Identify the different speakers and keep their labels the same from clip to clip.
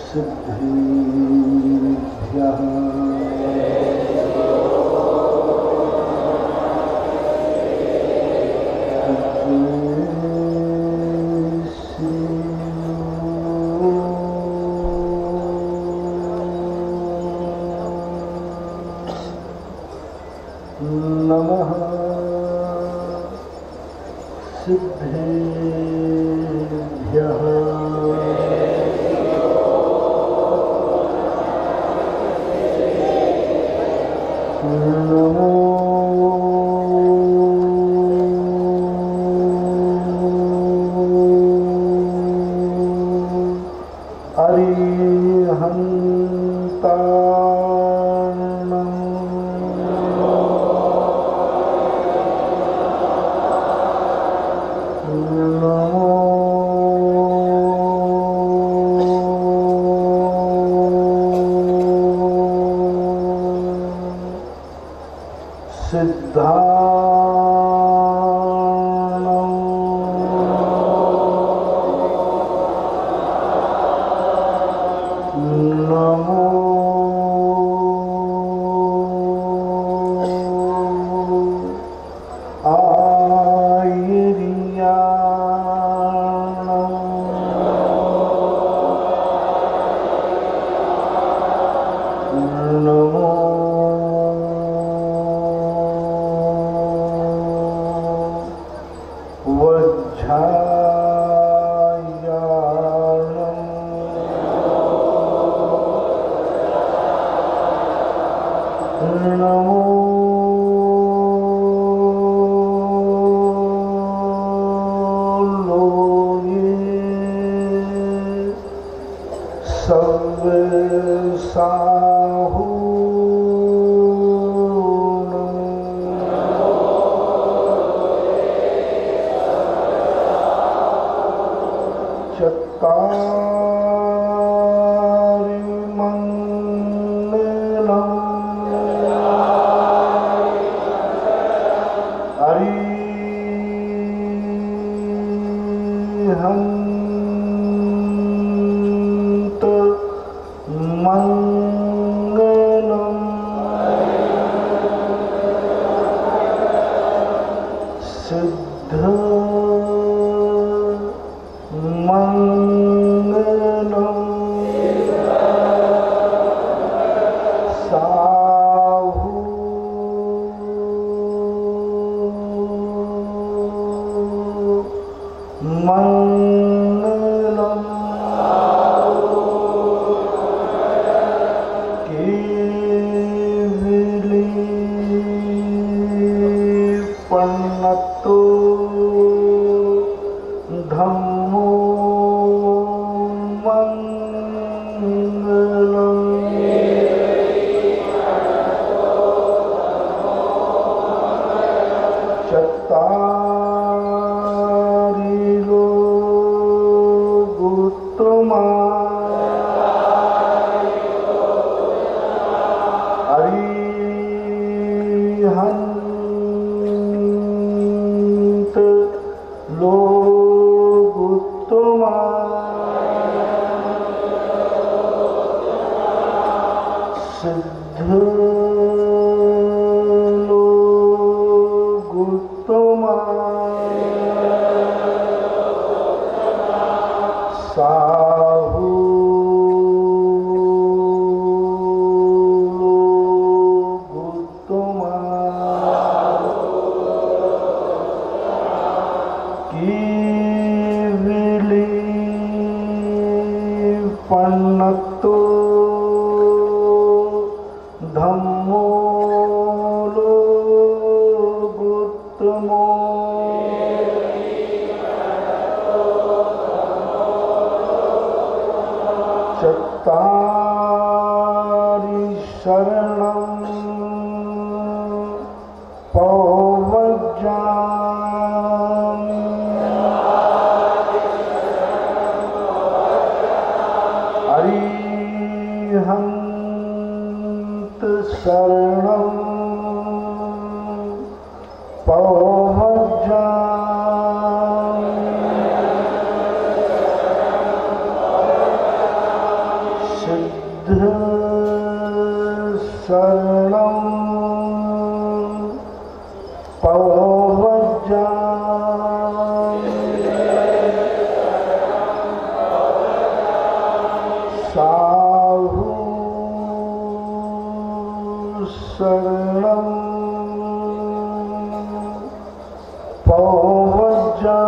Speaker 1: सिद्धिभ्यः नमः सिद्धिभ्यः नमो सिद्ध शरणं पवज्जामि साहु शरणं पवज्जामि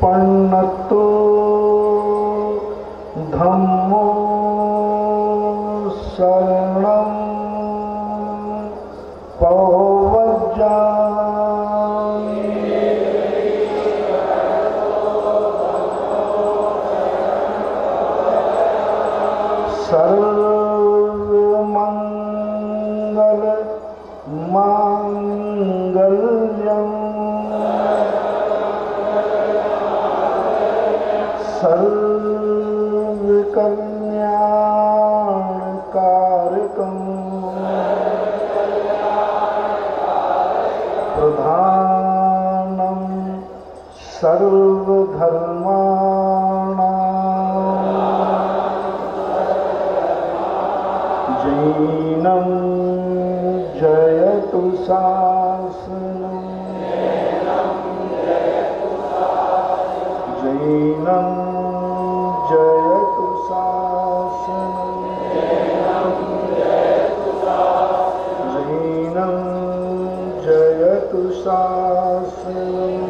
Speaker 1: पन्नतो धम्मो शरणं पवज्जामि सर्वमंगल मांगल्यं सर्वकल्याणकारकं प्रधानं सर्वधर्माणां जैनं जयतु शासनं जैनं जयतु शासनं जैनं जयतु शासनं।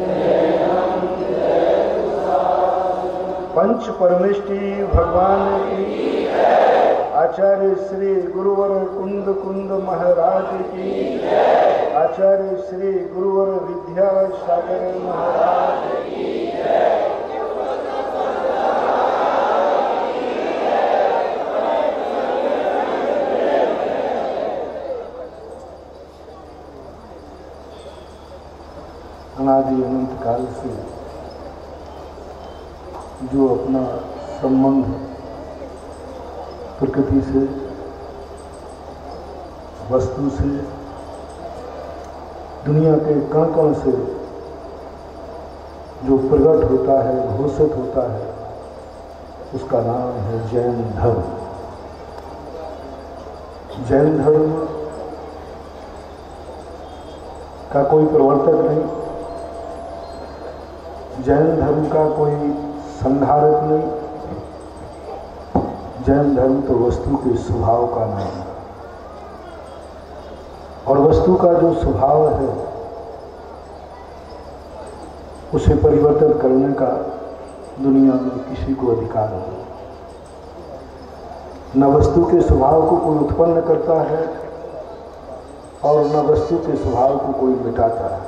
Speaker 1: पंच परमेष्टि भगवान की, आचार्य श्री गुरुवर कुंद कुंद महाराज की, आचार्य श्री गुरुवर विद्यासागर महाराज की। अनादि अनंत काल से जो अपना संबंध प्रकृति से, वस्तु से, दुनिया के कण कण से जो प्रकट होता है, घोषित होता है, उसका नाम है जैन धर्म। जैन धर्म का कोई प्रवर्तक नहीं, जैन धर्म का कोई संधारक नहीं। जैन धर्म तो वस्तु के स्वभाव का नाम है, और वस्तु का जो स्वभाव है उसे परिवर्तन करने का दुनिया में किसी को अधिकार नहीं। न वस्तु के स्वभाव को कोई उत्पन्न करता है और न वस्तु के स्वभाव को कोई मिटाता है।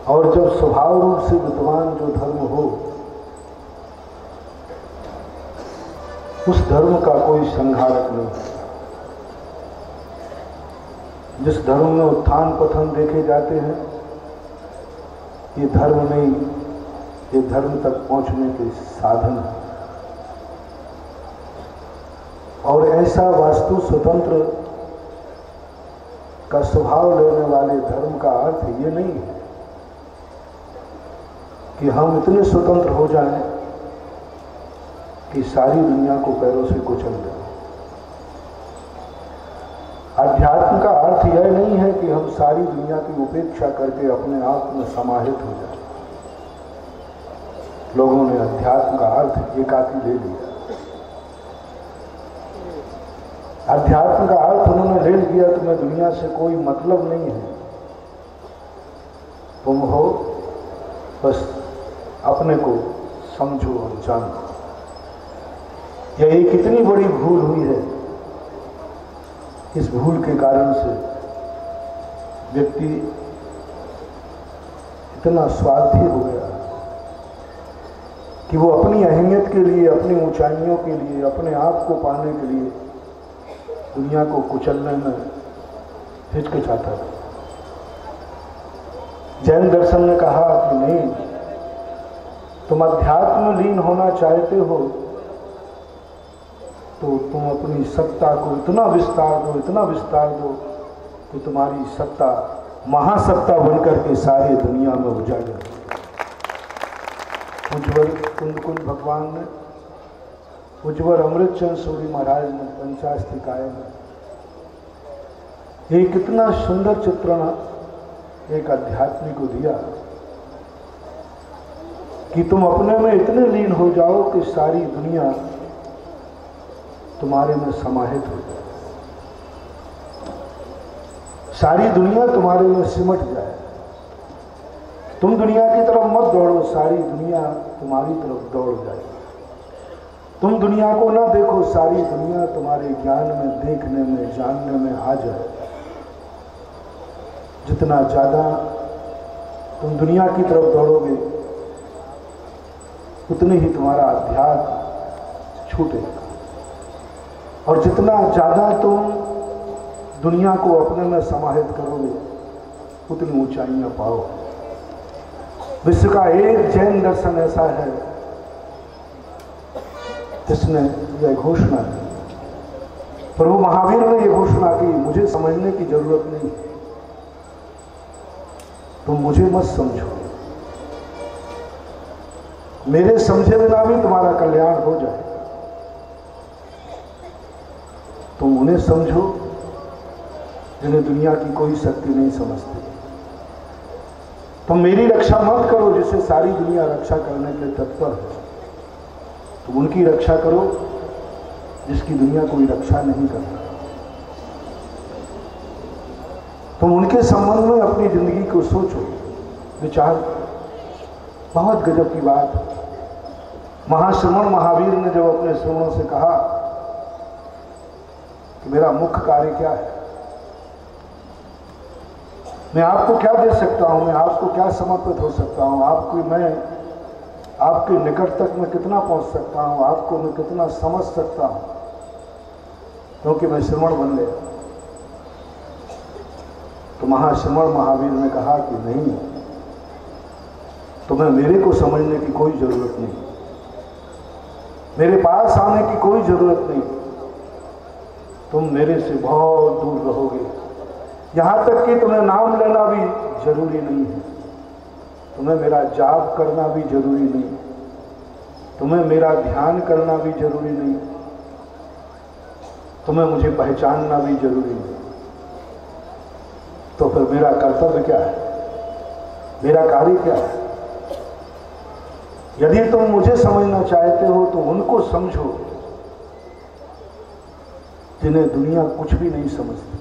Speaker 1: और जब स्वभाव रूप से विद्वान जो धर्म हो, उस धर्म का कोई संहारक नहीं। जिस धर्म में उत्थान पतन देखे जाते हैं, ये धर्म नहीं, ये धर्म तक पहुंचने के साधन है। और ऐसा वास्तु स्वतंत्र का स्वभाव लेने वाले धर्म का अर्थ ये नहीं है कि हम इतने स्वतंत्र हो जाएं कि सारी दुनिया को पैरों से कुचल दें। अध्यात्म का अर्थ यह नहीं है कि हम सारी दुनिया की उपेक्षा करके अपने आप में समाहित हो जाएं। लोगों ने अध्यात्म का अर्थ एकाकी ले लिया। अध्यात्म का अर्थ उन्होंने ले लिया, तुम्हें दुनिया से कोई मतलब नहीं है, तुम हो बस अपने को समझो और जानो। यह एक इतनी बड़ी भूल हुई है। इस भूल के कारण से व्यक्ति इतना स्वार्थी हो गया कि वो अपनी अहमियत के लिए, अपनी ऊंचाइयों के लिए, अपने आप को पाने के लिए दुनिया को कुचलने में हिचकिचाता है। जैन दर्शन ने कहा कि नहीं, तुम अध्यात्म लीन होना चाहते हो तो तुम अपनी सत्ता को इतना विस्तार दो कि तुम्हारी सत्ता महासत्ता बनकर के सारी दुनिया में उजागर। उज्ज्वल कुंद भगवान ने, उज्ज्वल अमृतचंद सूरी महाराज ने पंचास्तिकाय में एक कितना सुंदर चित्रण एक अध्यात्म को दिया कि तुम अपने में इतने लीन हो जाओ कि सारी दुनिया तुम्हारे में समाहित हो जाए, सारी दुनिया तुम्हारे में सिमट जाए। तुम दुनिया की तरफ मत दौड़ो, सारी दुनिया तुम्हारी तरफ दौड़ जाए। तुम दुनिया को ना देखो, सारी दुनिया तुम्हारे ज्ञान में, देखने में, जानने में आ जाए। जितना ज्यादा तुम दुनिया की तरफ दौड़ोगे उतने ही तुम्हारा अध्यात्म छूटेगा, और जितना ज्यादा तुम दुनिया को अपने में समाहित करोगे उतनी ऊंचाइयां पाओ। विश्व का एक जैन दर्शन ऐसा है जिसने यह घोषणा की, प्रभु महावीर ने यह घोषणा की, मुझे समझने की जरूरत नहीं, तुम मुझे मत समझो, मेरे समझे बिना भी तुम्हारा कल्याण हो जाए। तुम उन्हें समझो जिन्हें दुनिया की कोई शक्ति नहीं समझती। तुम मेरी रक्षा मत करो जिसे सारी दुनिया रक्षा करने के लिए तत्पर है, तुम उनकी रक्षा करो जिसकी दुनिया कोई रक्षा नहीं करता। तुम उनके संबंध में अपनी जिंदगी को सोचो, विचार करो। बहुत गजब की बात है। महाश्रमण महावीर ने जब अपने श्रमणों से कहा कि मेरा मुख्य कार्य क्या है, मैं आपको क्या दे सकता हूं, मैं आपको क्या समर्पित हो सकता हूं, मैं आपके निकट तक मैं कितना पहुंच सकता हूं, आपको मैं कितना समझ सकता हूं, क्योंकि मैं श्रमण बन गया। तो महाश्रमण महावीर ने कहा कि नहीं, तुम्हें मेरे को समझने की कोई जरूरत नहीं, मेरे पास आने की कोई जरूरत नहीं, तुम मेरे से बहुत दूर रहोगे। यहां तक कि तुम्हें नाम लेना भी जरूरी नहीं है, तुम्हें मेरा जाप करना भी जरूरी नहीं, तुम्हें मेरा ध्यान करना भी जरूरी नहीं, तुम्हें मुझे पहचानना भी जरूरी नहीं। तो फिर मेरा कर्तव्य क्या है, मेरा कार्य क्या है? यदि तुम मुझे समझना चाहते हो तो उनको समझो जिन्हें दुनिया कुछ भी नहीं समझती,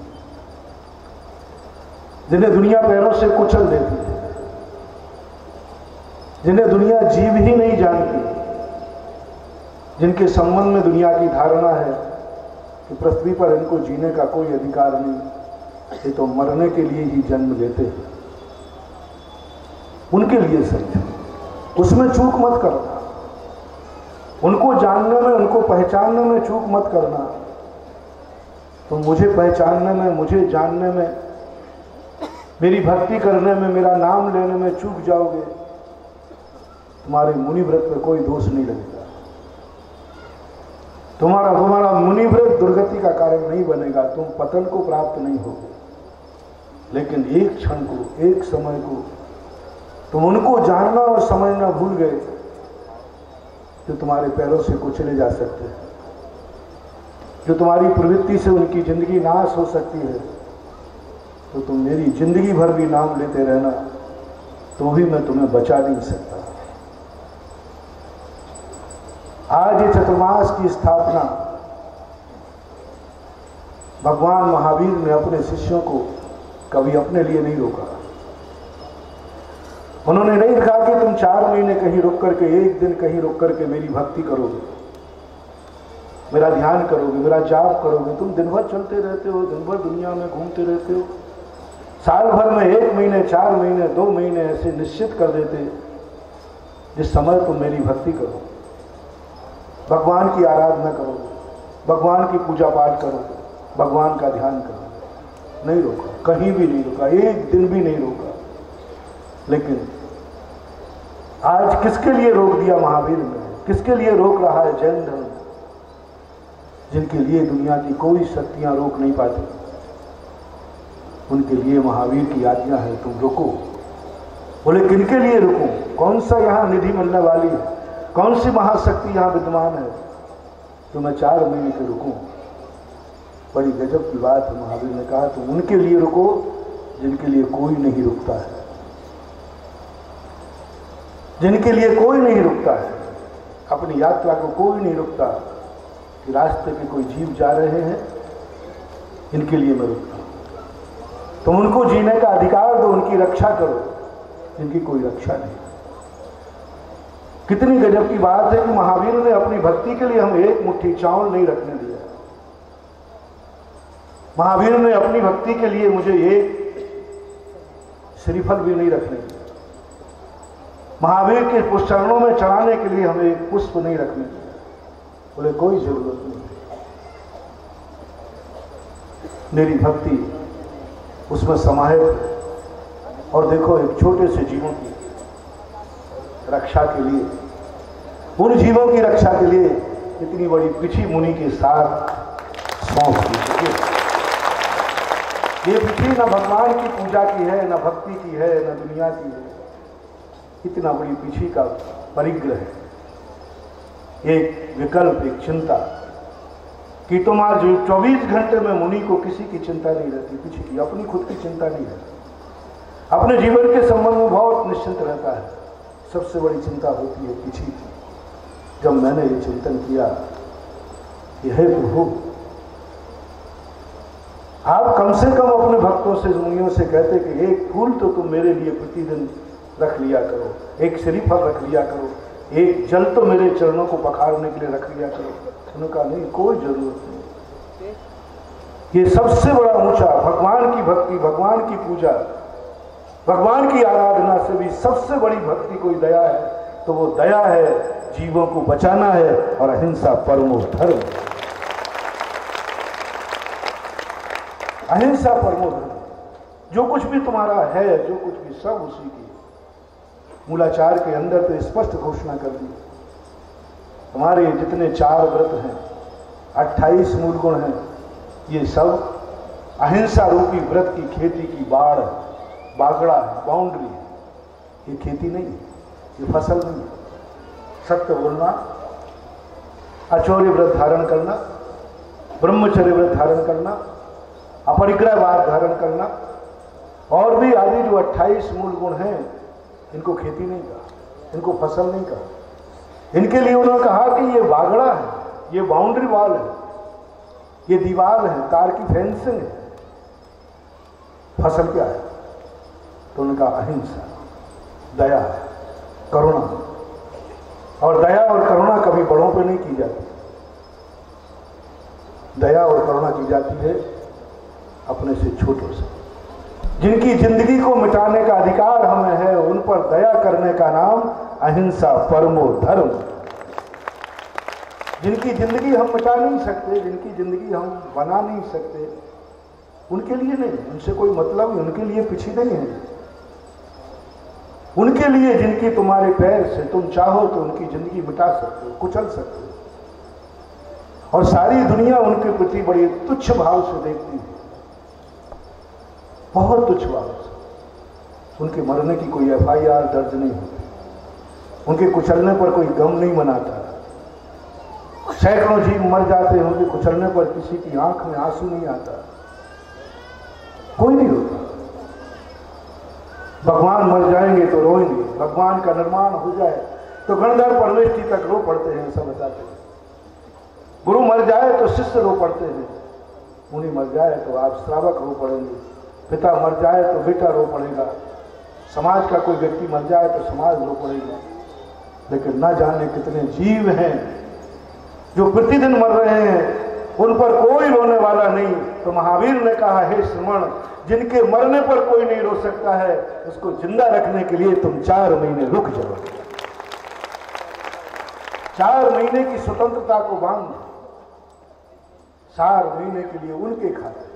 Speaker 1: जिन्हें दुनिया पैरों से कुचल देती है, जिन्हें दुनिया जीव ही नहीं जानती, जिनके संबंध में दुनिया की धारणा है कि पृथ्वी पर इनको जीने का कोई अधिकार नहीं, ये तो मरने के लिए ही जन्म लेते हैं। उनके लिए समझो, उसमें चूक मत करना, उनको जानने में, उनको पहचानने में चूक मत करना। तो मुझे पहचानने में, मुझे जानने में, मेरी भक्ति करने में, मेरा नाम लेने में चूक जाओगे, तुम्हारे मुनि व्रत में कोई दोष नहीं लगेगा, तुम्हारा मुनि व्रत दुर्गति का कारण नहीं बनेगा, तुम पतन को प्राप्त नहीं होगे। लेकिन एक क्षण को, एक समय को तुम उनको जानना और समझना भूल गए जो तुम्हारे पैरों से कुचले जा सकते हैं, जो तुम्हारी प्रवृत्ति से उनकी जिंदगी नाश हो सकती है, तो तुम मेरी जिंदगी भर भी नाम लेते रहना, तो भी मैं तुम्हें बचा नहीं सकता। आज ये चतुर्मास की स्थापना भगवान महावीर ने अपने शिष्यों को कभी अपने लिए नहीं रोका। उन्होंने नहीं कहा कि तुम 4 महीने कहीं रुक करके, एक दिन कहीं रुक करके मेरी भक्ति करोगे, मेरा ध्यान करोगे, मेरा जाप करोगे। तुम दिन भर चलते रहते हो, दिन भर दुनिया में घूमते रहते हो, साल भर में 1 महीने, 4 महीने, 2 महीने ऐसे निश्चित कर देते जिस समय तुम मेरी भक्ति करो, भगवान की आराधना करोगे, भगवान की पूजा पाठ करोगे, भगवान का ध्यान करोगे। नहीं रोका, कहीं भी नहीं रोका, एक दिन भी नहीं रोका। लेकिन आज किसके लिए रोक दिया महावीर ने, किसके लिए रोक रहा है जैन धर्म? जिनके लिए दुनिया की कोई शक्तियां रोक नहीं पाती, उनके लिए महावीर की आज्ञा है तुम रुको। बोले किनके लिए रुको? कौन सा यहाँ निधि मिलने वाली है, कौन सी महाशक्ति यहाँ विद्यमान है तो मैं 4 महीने के रुकूं? बड़ी गजब की बात है। महावीर ने कहा तुम उनके लिए रुको जिनके लिए कोई नहीं रुकता है, जिनके लिए कोई नहीं रुकता है। अपनी यात्रा को कोई नहीं रुकता कि रास्ते पे कोई जीव जा रहे हैं, इनके लिए मैं रुकता हूं। तुम उनको जीने का अधिकार दो, उनकी रक्षा करो, जिनकी कोई रक्षा नहीं। कितनी गजब की बात है कि महावीर ने अपनी भक्ति के लिए हमें एक मुट्ठी चावल नहीं रखने दिया। महावीर ने अपनी भक्ति के लिए मुझे एक श्रीफल भी नहीं रखने दिया। महावीर के चरणों में चढ़ाने के लिए हमें एक पुष्प नहीं रखने दिया। बोले कोई जरूरत नहीं, मेरी भक्ति उसमें समाहित है। और देखो एक छोटे से जीवों की रक्षा के लिए, उन जीवों की रक्षा के लिए इतनी बड़ी पिछी मुनि के साथ सौंप दी। ये पिछी न भगवान की पूजा की है, न भक्ति की है, न दुनिया की है। इतना बड़ी पिछी का परिग्रह है, एक विकल्प, एक चिंता कि तुम आज 24 घंटे में मुनि को किसी की चिंता नहीं रहती, पिछी की अपनी खुद की चिंता नहीं रहती। अपने जीवन के संबंध में बहुत निश्चिंत रहता है। सबसे बड़ी चिंता होती है पिछी की। जब मैंने ये चिंतन किया कि हे प्रभु, आप कम से कम अपने भक्तों से, मुनियों से कहते कि एक फूल तो तुम मेरे लिए प्रतिदिन रख लिया करो, एक श्रीफल रख लिया करो, एक जल तो मेरे चरणों को पखारने के लिए रख लिया करो। उन्होंने कहा नहीं, कोई जरूरत नहीं। ये सबसे बड़ा ऊंचा भगवान की भक्ति, भगवान की पूजा, भगवान की आराधना से भी सबसे बड़ी भक्ति कोई दया है तो वो दया है, जीवों को बचाना है, और अहिंसा परमो धर्म। अहिंसा परमो धर्म। जो कुछ भी तुम्हारा है, जो कुछ भी, सब उसी की। मूलाचार के अंदर तो स्पष्ट घोषणा कर दी, तुम्हारे जितने 4 व्रत हैं, 28 मूल गुण हैं, ये सब अहिंसा रूपी व्रत की खेती की बाढ़, बागड़ा है, बाउंड्री है। ये खेती नहीं है, ये फसल नहीं है। सत्य बोलना, अचौर्य व्रत धारण करना, ब्रह्मचर्य व्रत धारण करना, अपरिग्रहवाद धारण करना, और भी आदि जो 28 मूल गुण हैं, इनको खेती नहीं कहा, इनको फसल नहीं कहा। इनके लिए उन्होंने कहा कि ये बागड़ा है, ये बाउंड्री वॉल है, ये दीवार है, तार की फेंसिंग है। फसल क्या है? तो उन्होंने कहा अहिंसा, दया, करुणा। और दया और करुणा कभी बड़ों पे नहीं की जाती। दया और करुणा की जाती है अपने से छोटों से। जिनकी जिंदगी को मिटाने का अधिकार हमें है, उन पर दया करने का नाम अहिंसा परमो धर्म। जिनकी जिंदगी हम मिटा नहीं सकते, जिनकी जिंदगी हम बना नहीं सकते, उनके लिए नहीं, उनसे कोई मतलब नहीं, उनके लिए पीछे नहीं है। उनके लिए जिनकी तुम्हारे पैर से तुम चाहो तो उनकी जिंदगी मिटा सकते हो, कुचल सकते हो। और सारी दुनिया उनके प्रति बड़ी तुच्छ भाव से देखती है, बहुत तुच्छ भाव से। उनके मरने की कोई FIR दर्ज नहीं होती, उनके कुचलने पर कोई गम नहीं मनाता। सैकड़ों जीव मर जाते हैं, उनके कुचलने पर किसी की आंख में आंसू नहीं आता, कोई नहीं रोता। भगवान मर जाएंगे तो रोएंगे, भगवान का निर्माण हो जाए तो गणधर परमेष्ठी तक रो पड़ते हैं, ऐसा बताते हैं। गुरु मर जाए तो शिष्य रो पड़ते हैं, मुनि मर जाए तो आप श्रावक रो पड़ेंगे, पिता मर जाए तो बेटा रो पड़ेगा, समाज का कोई व्यक्ति मर जाए तो समाज रो पड़ेगा। लेकिन न जाने कितने जीव हैं जो प्रतिदिन मर रहे हैं, उन पर कोई रोने वाला नहीं। तो महावीर ने कहा, हे श्रमण, जिनके मरने पर कोई नहीं रो सकता है, उसको जिंदा रखने के लिए तुम 4 महीने रुक जाओ। 4 महीने की स्वतंत्रता को बांध, 4 महीने के लिए उनके खाते,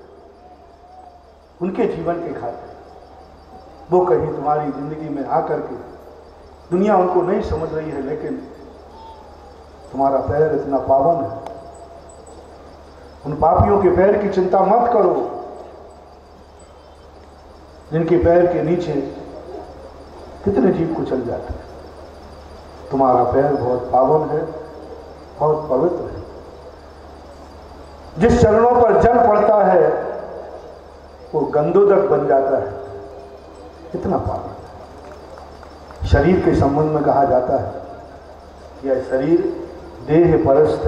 Speaker 1: उनके जीवन के खाते। वो कहीं तुम्हारी जिंदगी में आकर के, दुनिया उनको नहीं समझ रही है, लेकिन तुम्हारा पैर इतना पावन है, उन पापियों के पैर की चिंता मत करो जिनके पैर के नीचे कितने जीव कुचल जाते हैं। तुम्हारा पैर बहुत पावन है, बहुत पवित्र है। जिस चरणों पर जल पड़ता है वो गंधोदक बन जाता है, कितना पावन है। शरीर के संबंध में कहा जाता है कि यह शरीर देह परस्त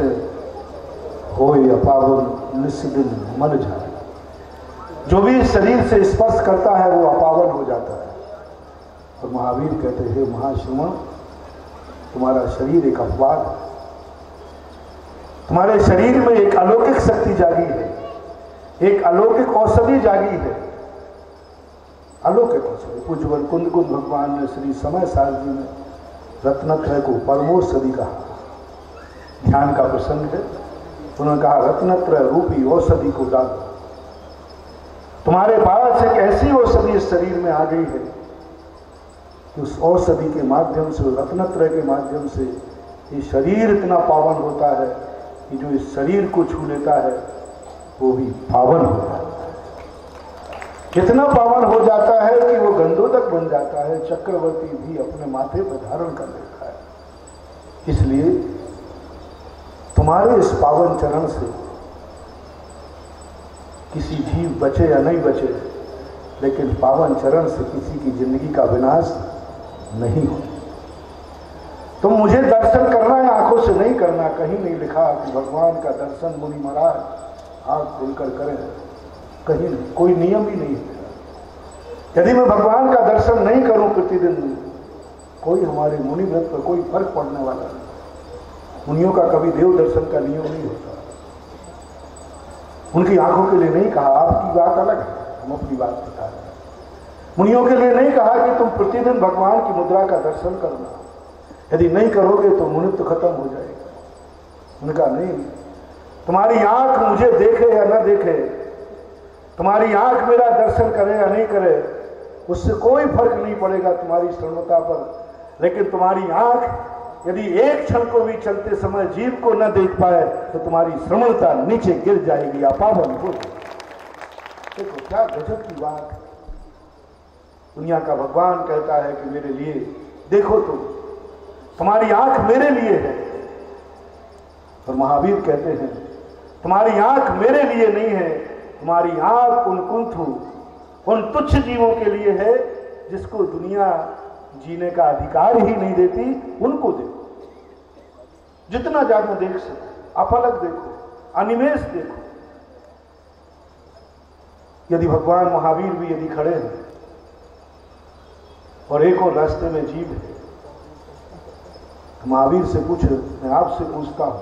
Speaker 1: होय अपावन निस्दिन मन जाए। जो भी इस शरीर से स्पर्श करता है वो अपावन हो जाता है। और महावीर कहते हैं महाश्रमण, तुम्हारा शरीर एक अपवाद है। तुम्हारे शरीर में एक अलौकिक शक्ति जागी है, एक अलौकिक औषधि जागी है। अलौकिक औषधि पूज्य कुंद कुंद भगवान ने श्री समय सार जी ने रत्नत्रय को परमौषधि कहा। ध्यान का प्रसंग है, उन्होंने कहा रत्नत्रय रूपी औषधि को डालो। तुम्हारे पास एक ऐसी औषधि इस शरीर में आ गई है कि उस औषधि के माध्यम से, रत्नत्रय के माध्यम से ये शरीर इतना पावन होता है कि जो इस शरीर को छू लेता है वो भी पावन हो जाता है। इतना पावन हो जाता है कि वो गंधोदक बन जाता है, चक्रवर्ती भी अपने माथे पर धारण कर लेता है। इसलिए तुम्हारे इस पावन चरण से किसी जीव बचे या नहीं बचे, लेकिन पावन चरण से किसी की जिंदगी का विनाश नहीं हो। तुम मुझे दर्शन करना है, आंखों से नहीं करना। कहीं नहीं लिखा कि भगवान का दर्शन मुनि महाराज आंख खोलकर करें, कहीं नहीं, कोई नियम ही नहीं है। यदि मैं भगवान का दर्शन नहीं करूं प्रतिदिन, कोई हमारे मुनि व्रत पर कोई फर्क पड़ने वाला नहीं। मुनियों का कभी देव दर्शन का नियम नहीं होता। उनकी आंखों के लिए नहीं कहा, आपकी बात अलग है, हम अपनी बात बता रहे हैं। मुनियों के लिए नहीं कहा कि तुम प्रतिदिन भगवान की मुद्रा का दर्शन करना, यदि नहीं करोगे तो मुनित्व खत्म हो जाएगा। उनका नहीं, तुम्हारी आंख मुझे देखे या न देखे, तुम्हारी आंख मेरा दर्शन करे या नहीं करे, उससे कोई फर्क नहीं पड़ेगा तुम्हारी श्रमणता पर। लेकिन तुम्हारी आंख यदि एक क्षण को भी चलते समय जीव को न देख पाए तो तुम्हारी श्रमणता नीचे गिर जाएगी, अपावन हो जाएगी। देखो क्या गजब की बात है। दुनिया का भगवान कहता है कि मेरे लिए देखो, तुम्हारी आंख मेरे लिए है। और महावीर कहते हैं तुम्हारी आंख मेरे लिए नहीं है, तुम्हारी आंख उन कुंथु, उन तुच्छ जीवों के लिए है जिसको दुनिया जीने का अधिकार ही नहीं देती। उनको देखो, जितना ज्यादा देख सको, अपलक देखो, अनिमेष देखो। यदि भगवान महावीर भी यदि खड़े हैं और एक और रास्ते में जीव है, तो महावीर से पूछो, मैं आपसे पूछता हूं,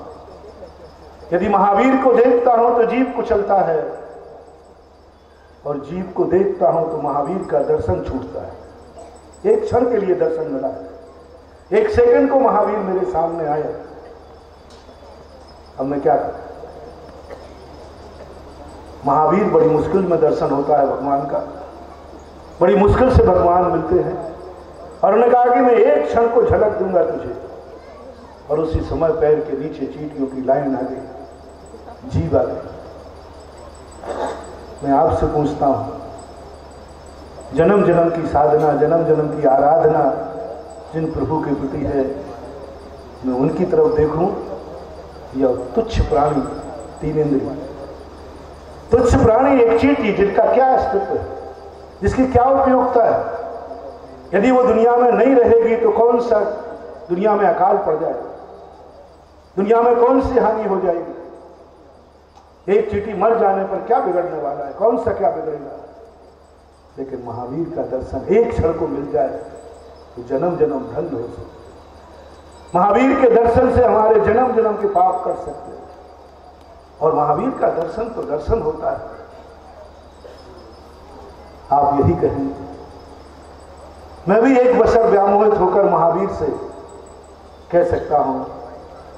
Speaker 1: यदि महावीर को देखता हूं तो जीव कुचलता है, और जीव को देखता हूं तो महावीर का दर्शन छूटता है। एक क्षण के लिए दर्शन मिला है, एक सेकंड को महावीर मेरे सामने आए, अब मैं क्या करूं? महावीर बड़ी मुश्किल में दर्शन होता है भगवान का, बड़ी मुश्किल से भगवान मिलते हैं। और उन्होंने कहा कि मैं एक क्षण को झलक दूंगा तुझे, और उसी समय पैर के नीचे चींटियों की लाइन आ गई, जीव आ गई। मैं आपसे पूछता हूं, जन्म जन्म की साधना, जन्म जन्म की आराधना जिन प्रभु के प्रति है, मैं उनकी तरफ देखूं या तुच्छ प्राणी, तीन इंद्रिय, तुच्छ प्राणी, एक चींटी जिनका क्या अस्तित्व है, जिसकी क्या उपयोगिता है? यदि वो दुनिया में नहीं रहेगी तो कौन सा दुनिया में अकाल पड़ जाएगा, दुनिया में कौन सी हानि हो जाएगी? एक चींटी मर जाने पर क्या बिगड़ने वाला है, कौन सा क्या बिगड़ेगा? लेकिन महावीर का दर्शन एक क्षण को मिल जाए तो जन्म जन्म धन्य हो सकते। महावीर के दर्शन से हमारे जन्म जन्म के पाप कर सकते हैं। और महावीर का दर्शन तो दर्शन होता है। आप यही कहेंगे, मैं भी एक बशर व्यामोहित होकर महावीर से कह सकता हूं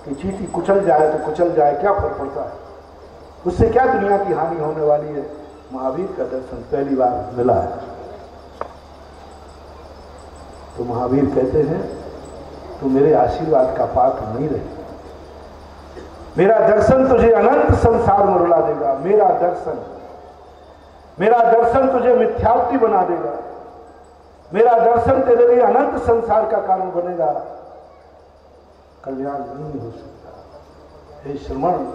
Speaker 1: कि चींटी कुचल जाए तो कुचल जाए, क्या फर्क पड़ता है, उससे क्या दुनिया की हानि होने वाली है। महावीर का दर्शन पहली बार मिला है तो महावीर कहते हैं तू मेरे आशीर्वाद का पात्र नहीं रहे। मेरा दर्शन तुझे अनंत संसार में रुला देगा। मेरा दर्शन तुझे मिथ्यात्व बना देगा। मेरा दर्शन तेरे लिए अनंत संसार का कारण बनेगा। कल्याण नहीं हो सकता। हे श्रमण,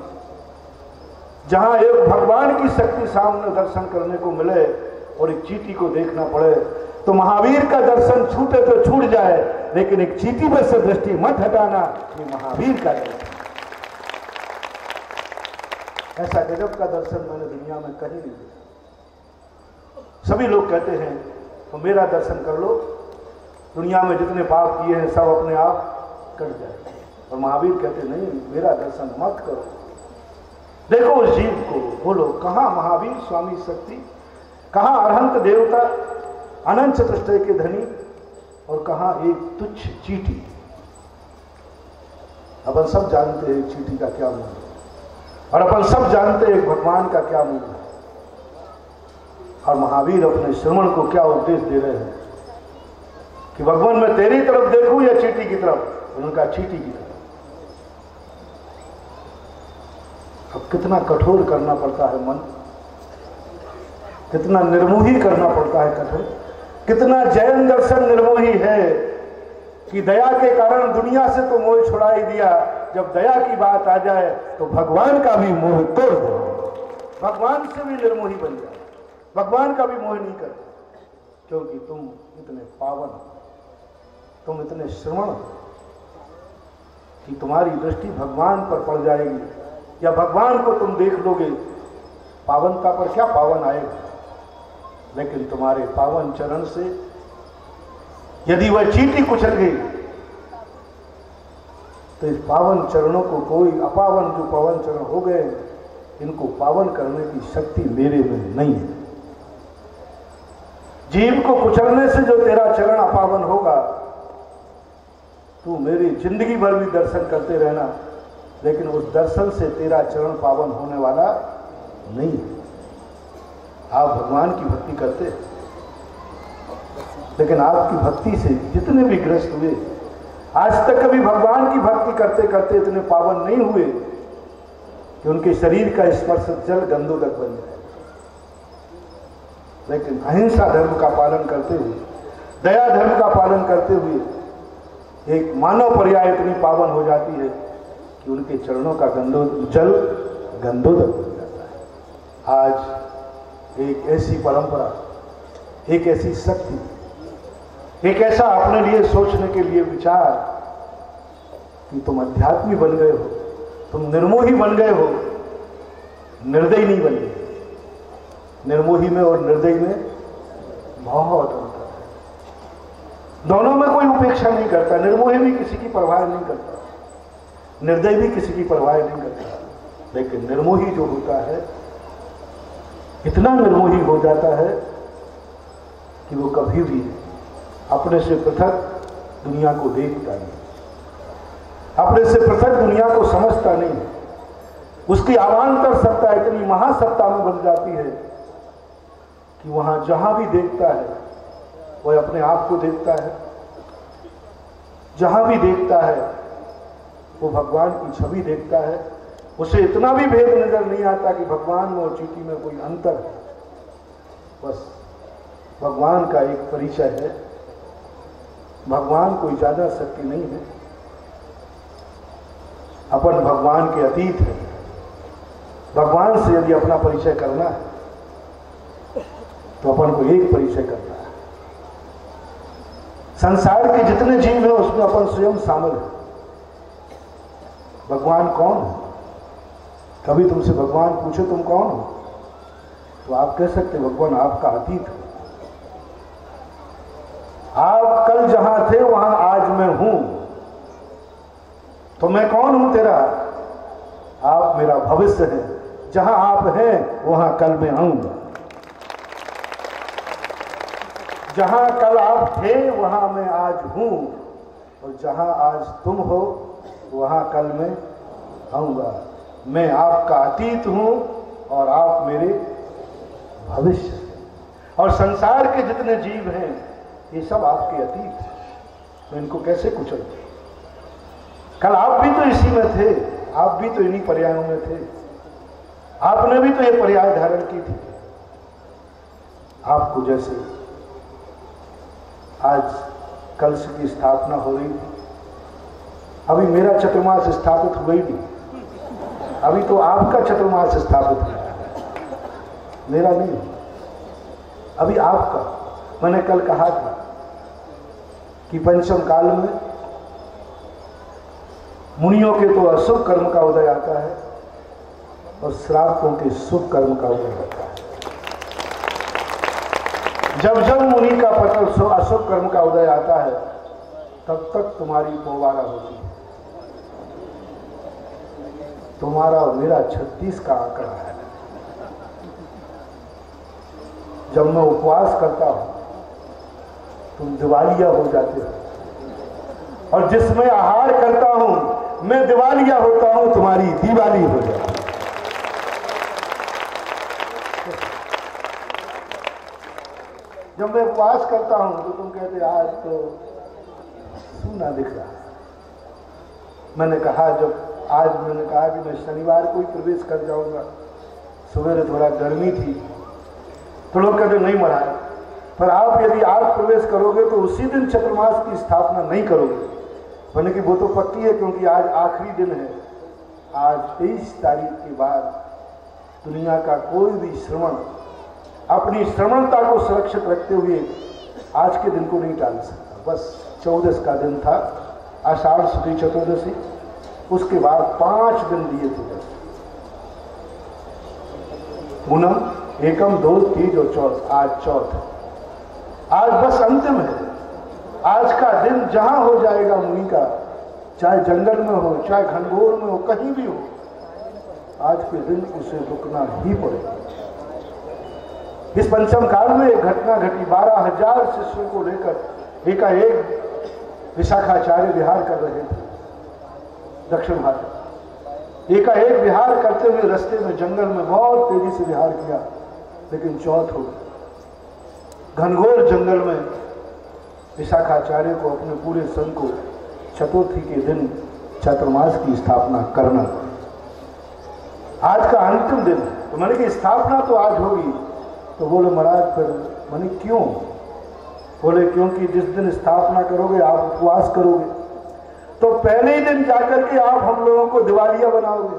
Speaker 1: जहां एक भगवान की शक्ति सामने दर्शन करने को मिले और एक चींटी को देखना पड़े, तो महावीर का दर्शन छूटे तो छूट जाए, लेकिन एक चींटी पर से दृष्टि मत हटाना। ये महावीर का दर्शन, ऐसा गजब का दर्शन मैंने दुनिया में कहीं नहीं देखा। सभी लोग कहते हैं तो मेरा दर्शन कर लो, दुनिया में जितने पाप किए हैं सब अपने आप कट जाए। और महावीर कहते नहीं, मेरा दर्शन मत करो। देखो उस जीव को, बोलो कहां महावीर स्वामी शक्ति, कहां अरहंत देवता, अनंत चतुष्टय के धनी, और कहां एक तुच्छ चींटी। अपन सब जानते हैं चींटी का क्या मूल्य, और अपन सब जानते हैं भगवान का क्या मूल्य है। और महावीर अपने श्रवण को क्या उपदेश दे रहे हैं कि भगवान मैं तेरी तरफ देखूं या चींटी की तरफ? उनका चींटी की तरफ। अब कितना कठोर करना पड़ता है मन, कितना निर्मोही करना पड़ता है कठोर। कितना जैन दर्शन निर्मोही है कि दया के कारण दुनिया से तो मोह छुड़ा ही दिया, जब दया की बात आ जाए तो भगवान का भी मोह तोड़ दो, भगवान से भी निर्मोही बन जाए, भगवान का भी मोह नहीं करते, क्योंकि तुम इतने पावन, तुम इतने श्रवण कि तुम्हारी दृष्टि भगवान पर पड़ जाएगी, या भगवान को तुम देख लोगे। पावनता पर क्या पावन आएगा, लेकिन तुम्हारे पावन चरण से यदि वह चींटी कुचल गई तो इस पावन चरणों को कोई अपावन जो पावन चरण हो गए, इनको पावन करने की शक्ति मेरे में नहीं है। जीव को कुचलने से जो तेरा चरण अपावन होगा, तू मेरी जिंदगी भर भी दर्शन करते रहना, लेकिन उस दर्शन से तेरा चरण पावन होने वाला नहीं है। आप भगवान की भक्ति करते हैं, लेकिन आपकी भक्ति से जितने भी ग्रस्त हुए, आज तक कभी भगवान की भक्ति करते करते इतने पावन नहीं हुए कि उनके शरीर का स्पर्श जल गंधोदक बन जाए। लेकिन अहिंसा धर्म का पालन करते हुए, दया धर्म का पालन करते हुए एक मानव पर्याय इतनी पावन हो जाती है कि उनके चरणों का जल गंधोदक बन जाता है। आज एक ऐसी परंपरा, एक ऐसी शक्ति, एक ऐसा अपने लिए सोचने के लिए विचार कि तुम अध्यात्मी बन गए हो, तुम निर्मोही बन गए हो, निर्दयी नहीं बन गए। निर्मोही में और निर्दयी में बहुत अंतर है। दोनों में कोई उपेक्षा नहीं करता। निर्मोही भी किसी की परवाह नहीं करता, निर्दयी भी किसी की परवाह नहीं करता, लेकिन निर्मोही जो होता है इतना निर्मोही हो जाता है कि वो कभी भी अपने से पृथक दुनिया को देखता नहीं, अपने से पृथक दुनिया को समझता नहीं। उसकी अवान्तर सत्ता इतनी महासत्ता में बन जाती है कि वहां जहां भी देखता है वह अपने आप को देखता है, जहां भी देखता है वो भगवान की छवि देखता है। उसे इतना भी भेद नजर नहीं आता कि भगवान में और चींटी में कोई अंतर है। बस भगवान का एक परिचय है, भगवान कोई ज्यादा शक्ति नहीं है, अपन भगवान के अतीत है। भगवान से यदि अपना परिचय करना है तो अपन को एक परिचय करना है। संसार के जितने जीव हैं उसमें अपन स्वयं शामिल है। भगवान कौन है? कभी तुमसे भगवान पूछे तुम कौन हो, तो आप कह सकते भगवान आपका अतीत है। आप कल जहां थे वहां आज मैं हूं, तो मैं कौन हूं तेरा? आप मेरा भविष्य है। जहां आप हैं वहां कल मैं आऊंगा। जहां कल आप थे वहां मैं आज हूं, और जहां आज तुम हो वहां कल मैं आऊंगा। मैं आपका अतीत हूं और आप मेरे भविष्य हैं। और संसार के जितने जीव हैं ये सब आपके अतीत हैं। मैं इनको कैसे कुचलूं? कल आप भी तो इसी में थे, आप भी तो इन्हीं पर्यायों में थे, आपने भी तो ये पर्याय धारण की थी। आपको जैसे आज कलश की स्थापना हो रही थी, अभी मेरा चतुर्मास स्थापित हुआ ही नहीं, अभी तो आपका चतुर्मास स्थापित हुआ, मेरा नहीं, अभी आपका। मैंने कल कहा था कि पंचम काल में मुनियों के तो अशुभ कर्म का उदय आता है और श्रावकों के शुभ कर्म का उदय होता है। जब जब मुनि का पतन अशुभ कर्म का उदय आता है तब तक तुम्हारी पोवारा होती है। तुम्हारा और मेरा 36 का आंकड़ा है। जब मैं उपवास करता हूं तुम दिवालिया हो जाते हो, और जिसमें आहार करता हूं मैं दिवालिया होता हूं, तुम्हारी दिवाली हो जाती है। जब मैं उपवास करता हूं तो तुम कहते आज तो सूना दिख रहा। मैंने कहा मैंने कहा कि मैं शनिवार को ही प्रवेश कर जाऊंगा, सवेरे थोड़ा गर्मी थी तो लोग कहते नहीं महाराज, पर आप यदि आज प्रवेश करोगे तो उसी दिन चतुर्मास की स्थापना नहीं करोगे। मैंने कि वो तो पक्की है, क्योंकि आज आखिरी दिन है। आज 23 तारीख के बाद दुनिया का कोई भी श्रवण अपनी श्रवणता को सुरक्षित रखते हुए आज के दिन को नहीं टाल सकता। बस 14 का दिन था, आषाढ़ शुक्ल चतुर्दशी, उसके बाद 5 दिन दिए थे, पूनम, एकम, दो, तीज और चौथ। आज चौथ, आज बस अंतिम है। आज का दिन जहां हो जाएगा मुनि का, चाहे जंगल में हो, चाहे घनघोर में हो, कहीं भी हो, आज के दिन उसे रुकना ही पड़ेगा। इस पंचम काल में एक घटना घटी। 12,000 शिष्यों को लेकर एकाएक विशाखाचार्य विहार कर रहे थे दक्षिण भारत। एकाएक विहार करते हुए रास्ते में जंगल में बहुत तेजी से विहार किया, लेकिन चौथ हो गई। घनघोर जंगल में विशाखाचार्य को अपने पूरे संघ को चतुर्थी के दिन चातुर्मास की स्थापना करना। आज का अंतिम दिन है। तो मैंने कि स्थापना तो आज होगी। तो बोले महाराज फिर, मैंने क्यों? बोले क्योंकि जिस दिन स्थापना करोगे आप उपवास करोगे, तो पहले ही दिन जाकर के आप हम लोगों को दिवालिया बनाओगे।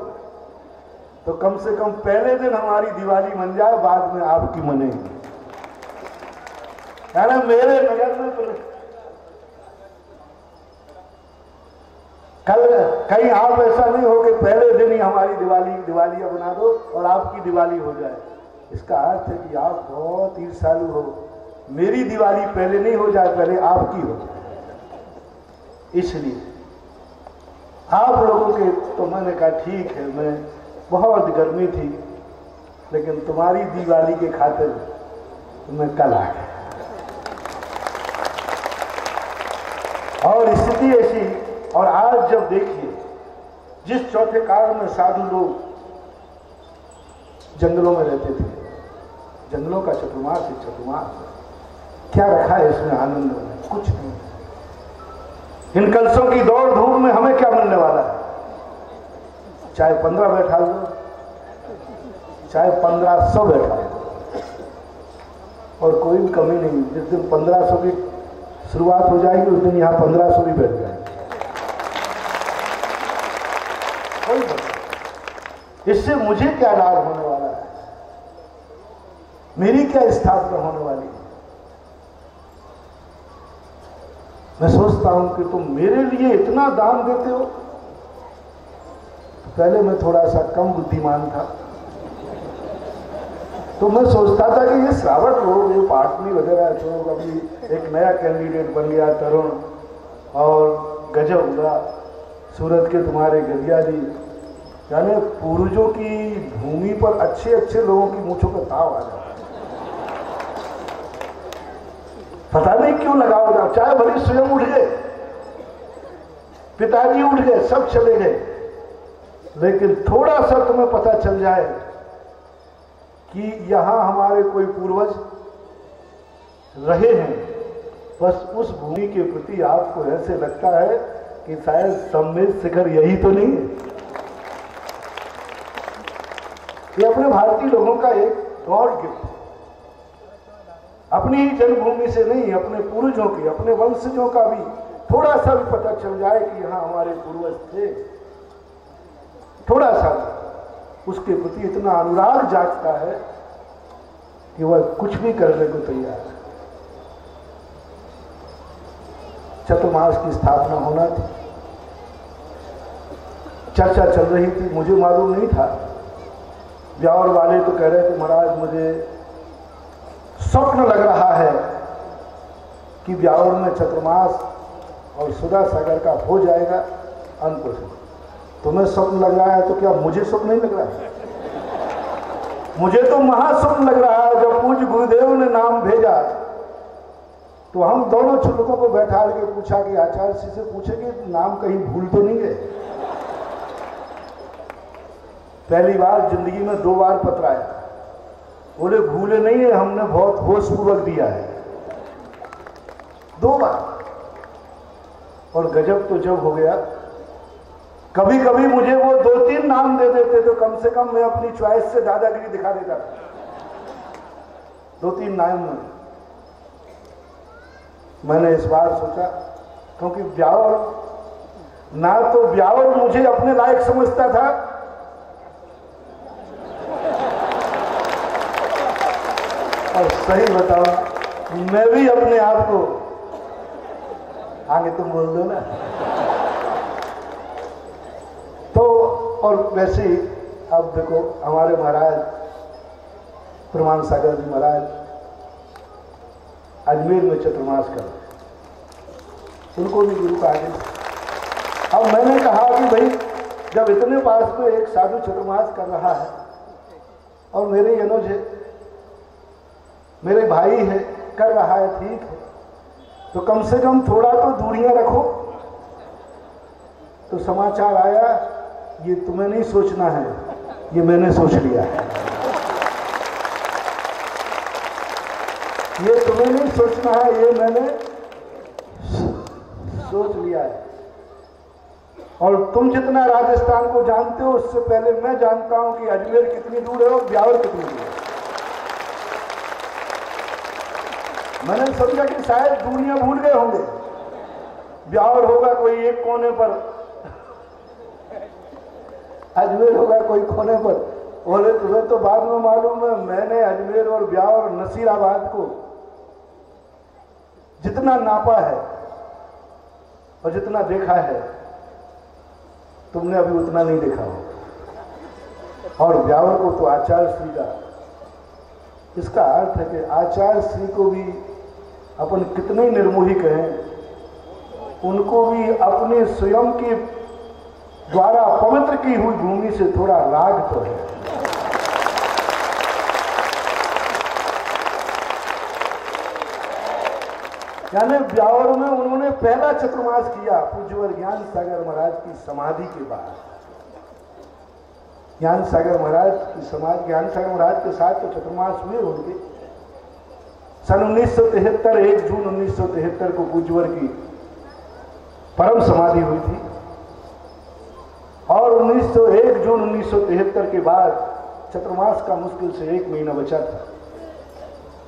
Speaker 1: तो कम से कम पहले दिन हमारी दिवाली बन जाए, बाद में आपकी मनेगी। यानी मेरे नगर में तो कल कहीं आप ऐसा नहीं हो कि पहले दिन ही हमारी दिवालिया बना दो और आपकी दिवाली हो जाए। इसका अर्थ है कि आप बहुत ईर्ष्यालु हो। मेरी दिवाली पहले नहीं हो जाए, पहले आपकी हो जाए। इसलिए आप लोगों के, तो मैंने कहा ठीक है, मैं बहुत गर्मी थी, लेकिन तुम्हारी दिवाली के खातिर तो मैं कल आ गया। और स्थिति ऐसी, और आज जब देखिए जिस चौथे काल में साधु लोग जंगलों में रहते थे, जंगलों का चतुर्मास है। चतुर्मास क्या रखा है इसमें आनंद में? कुछ नहीं। इन कलशों की दौड़ धूप में हमें क्या मिलने वाला है? चाहे 15 बैठा लो, चाहे 1500 बैठा लो, और कोई भी कमी नहीं। जिस दिन 1500 की शुरुआत हो जाएगी उस दिन यहां 1500 भी बैठ जाएंगे। इससे मुझे क्या लाभ होने वाला है? मेरी क्या स्थापना होने वाली है? मैं सोचता हूं कि तुम मेरे लिए इतना दान देते हो। पहले मैं थोड़ा सा कम बुद्धिमान था, तो मैं सोचता था कि ये श्रावक लोग, ये पाटनी वगैरह लोग, अभी एक नया कैंडिडेट बन गया तरुण, और गजब हुआ सूरत के तुम्हारे गदिया जी, यानी पूर्वजों की भूमि पर अच्छे अच्छे लोगों की मूंछों का ताव आ जाता है। पता नहीं क्यों लगाओ जाओ, चाहे भले स्वयं उठ गए, पिताजी उठ गए, सब चले गए, लेकिन थोड़ा सा तुम्हें पता चल जाए कि यहां हमारे कोई पूर्वज रहे हैं, बस उस भूमि के प्रति आपको ऐसे लगता है कि शायद सम्मेद शिखर यही तो नहीं है। ये अपने भारतीय लोगों का एक गॉड गिफ्ट है। अपनी ही जन्मभूमि से नहीं, अपने पूर्वजों की, अपने वंशजों का भी थोड़ा सा भी पता चल जाए कि यहाँ हमारे पूर्वज थे, थोड़ा सा उसके प्रति इतना अनुराग जागता है कि वह कुछ भी करने को तैयार है। चतुर्मास की स्थापना होना थी, चर्चा चल रही थी, मुझे मालूम नहीं था। ब्यावर वाले तो कह रहे थे महाराज मुझे स्वप्न लग रहा है कि ब्यावर में चतुर्मास और सुधा सागर का हो जाएगा अन्न। तुम्हें स्वप्न लग रहा है तो क्या मुझे स्वप्न नहीं लग रहा है? मुझे तो महास्वप्न लग रहा है। जब पूज्य गुरुदेव ने नाम भेजा तो हम दोनों छुटकों को बैठा के पूछा कि आचार्य जी से पूछे कि नाम कहीं भूल तो नहीं गए। पहली बार जिंदगी में 2 बार पत्र आया, बोले भूले नहीं है, हमने बहुत होशपूर्वक दिया है। 2 बार। और गजब तो जब हो गया, कभी कभी मुझे वो 2-3 नाम दे देते तो कम से कम मैं अपनी चॉइस से दादागिरी दिखा देता था। 2-3 नाम में मैंने इस बार सोचा, क्योंकि ब्यावर ना तो ब्यावर मुझे अपने लायक समझता था, और सही बताऊं मैं भी अपने आप को, आगे तुम बोल दो ना। तो और वैसे ही अब देखो हमारे महाराज प्रमाण सागर जी महाराज अजमेर में चतुर्मास कर रहे, उनको भी गुरु का आदेश। अब मैंने कहा कि भाई जब इतने पास में एक साधु चतुर्मास कर रहा है और मेरे अनुज है, मेरे भाई है, कर रहा है, ठीक है, तो कम से कम थोड़ा तो दूरियां रखो। तो समाचार आया, ये तुम्हें नहीं सोचना है, ये मैंने सोच लिया है। ये तुम्हें नहीं सोचना है, ये मैंने सोच लिया है। और तुम जितना राजस्थान को जानते हो उससे पहले मैं जानता हूं कि अजमेर कितनी दूर है और ब्यावर कितनी दूर है। मैंने समझा कि शायद दूरियां भूल गए होंगे, ब्यावर होगा कोई एक कोने पर, अजमेर होगा कोई कोने पर। बोले तुम्हें तो बाद में मालूम है, मैंने अजमेर और ब्यावर और नसीराबाद को जितना नापा है और जितना देखा है, तुमने अभी उतना नहीं देखा हो। और ब्यावर को तो आचार्य श्री का, इसका अर्थ है कि आचार्य श्री को भी अपन कितने निर्मोही कहें, उनको भी अपने स्वयं के द्वारा पवित्र की हुई भूमि से थोड़ा राग तो है। यानी ब्यावर में उन्होंने पहला चतुर्मास किया पूज्यवर ज्ञान सागर महाराज की समाधि के बाद। ज्ञान सागर महाराज की समाधि, ज्ञान सागर महाराज के साथ तो चतुर्मास हुए उनके। सन 1973 1 जून 1973 को पूज्यवर की परम समाधि हुई थी। और 1 जून 1973 के बाद चतुर्मास का मुश्किल से 1 महीना बचा था।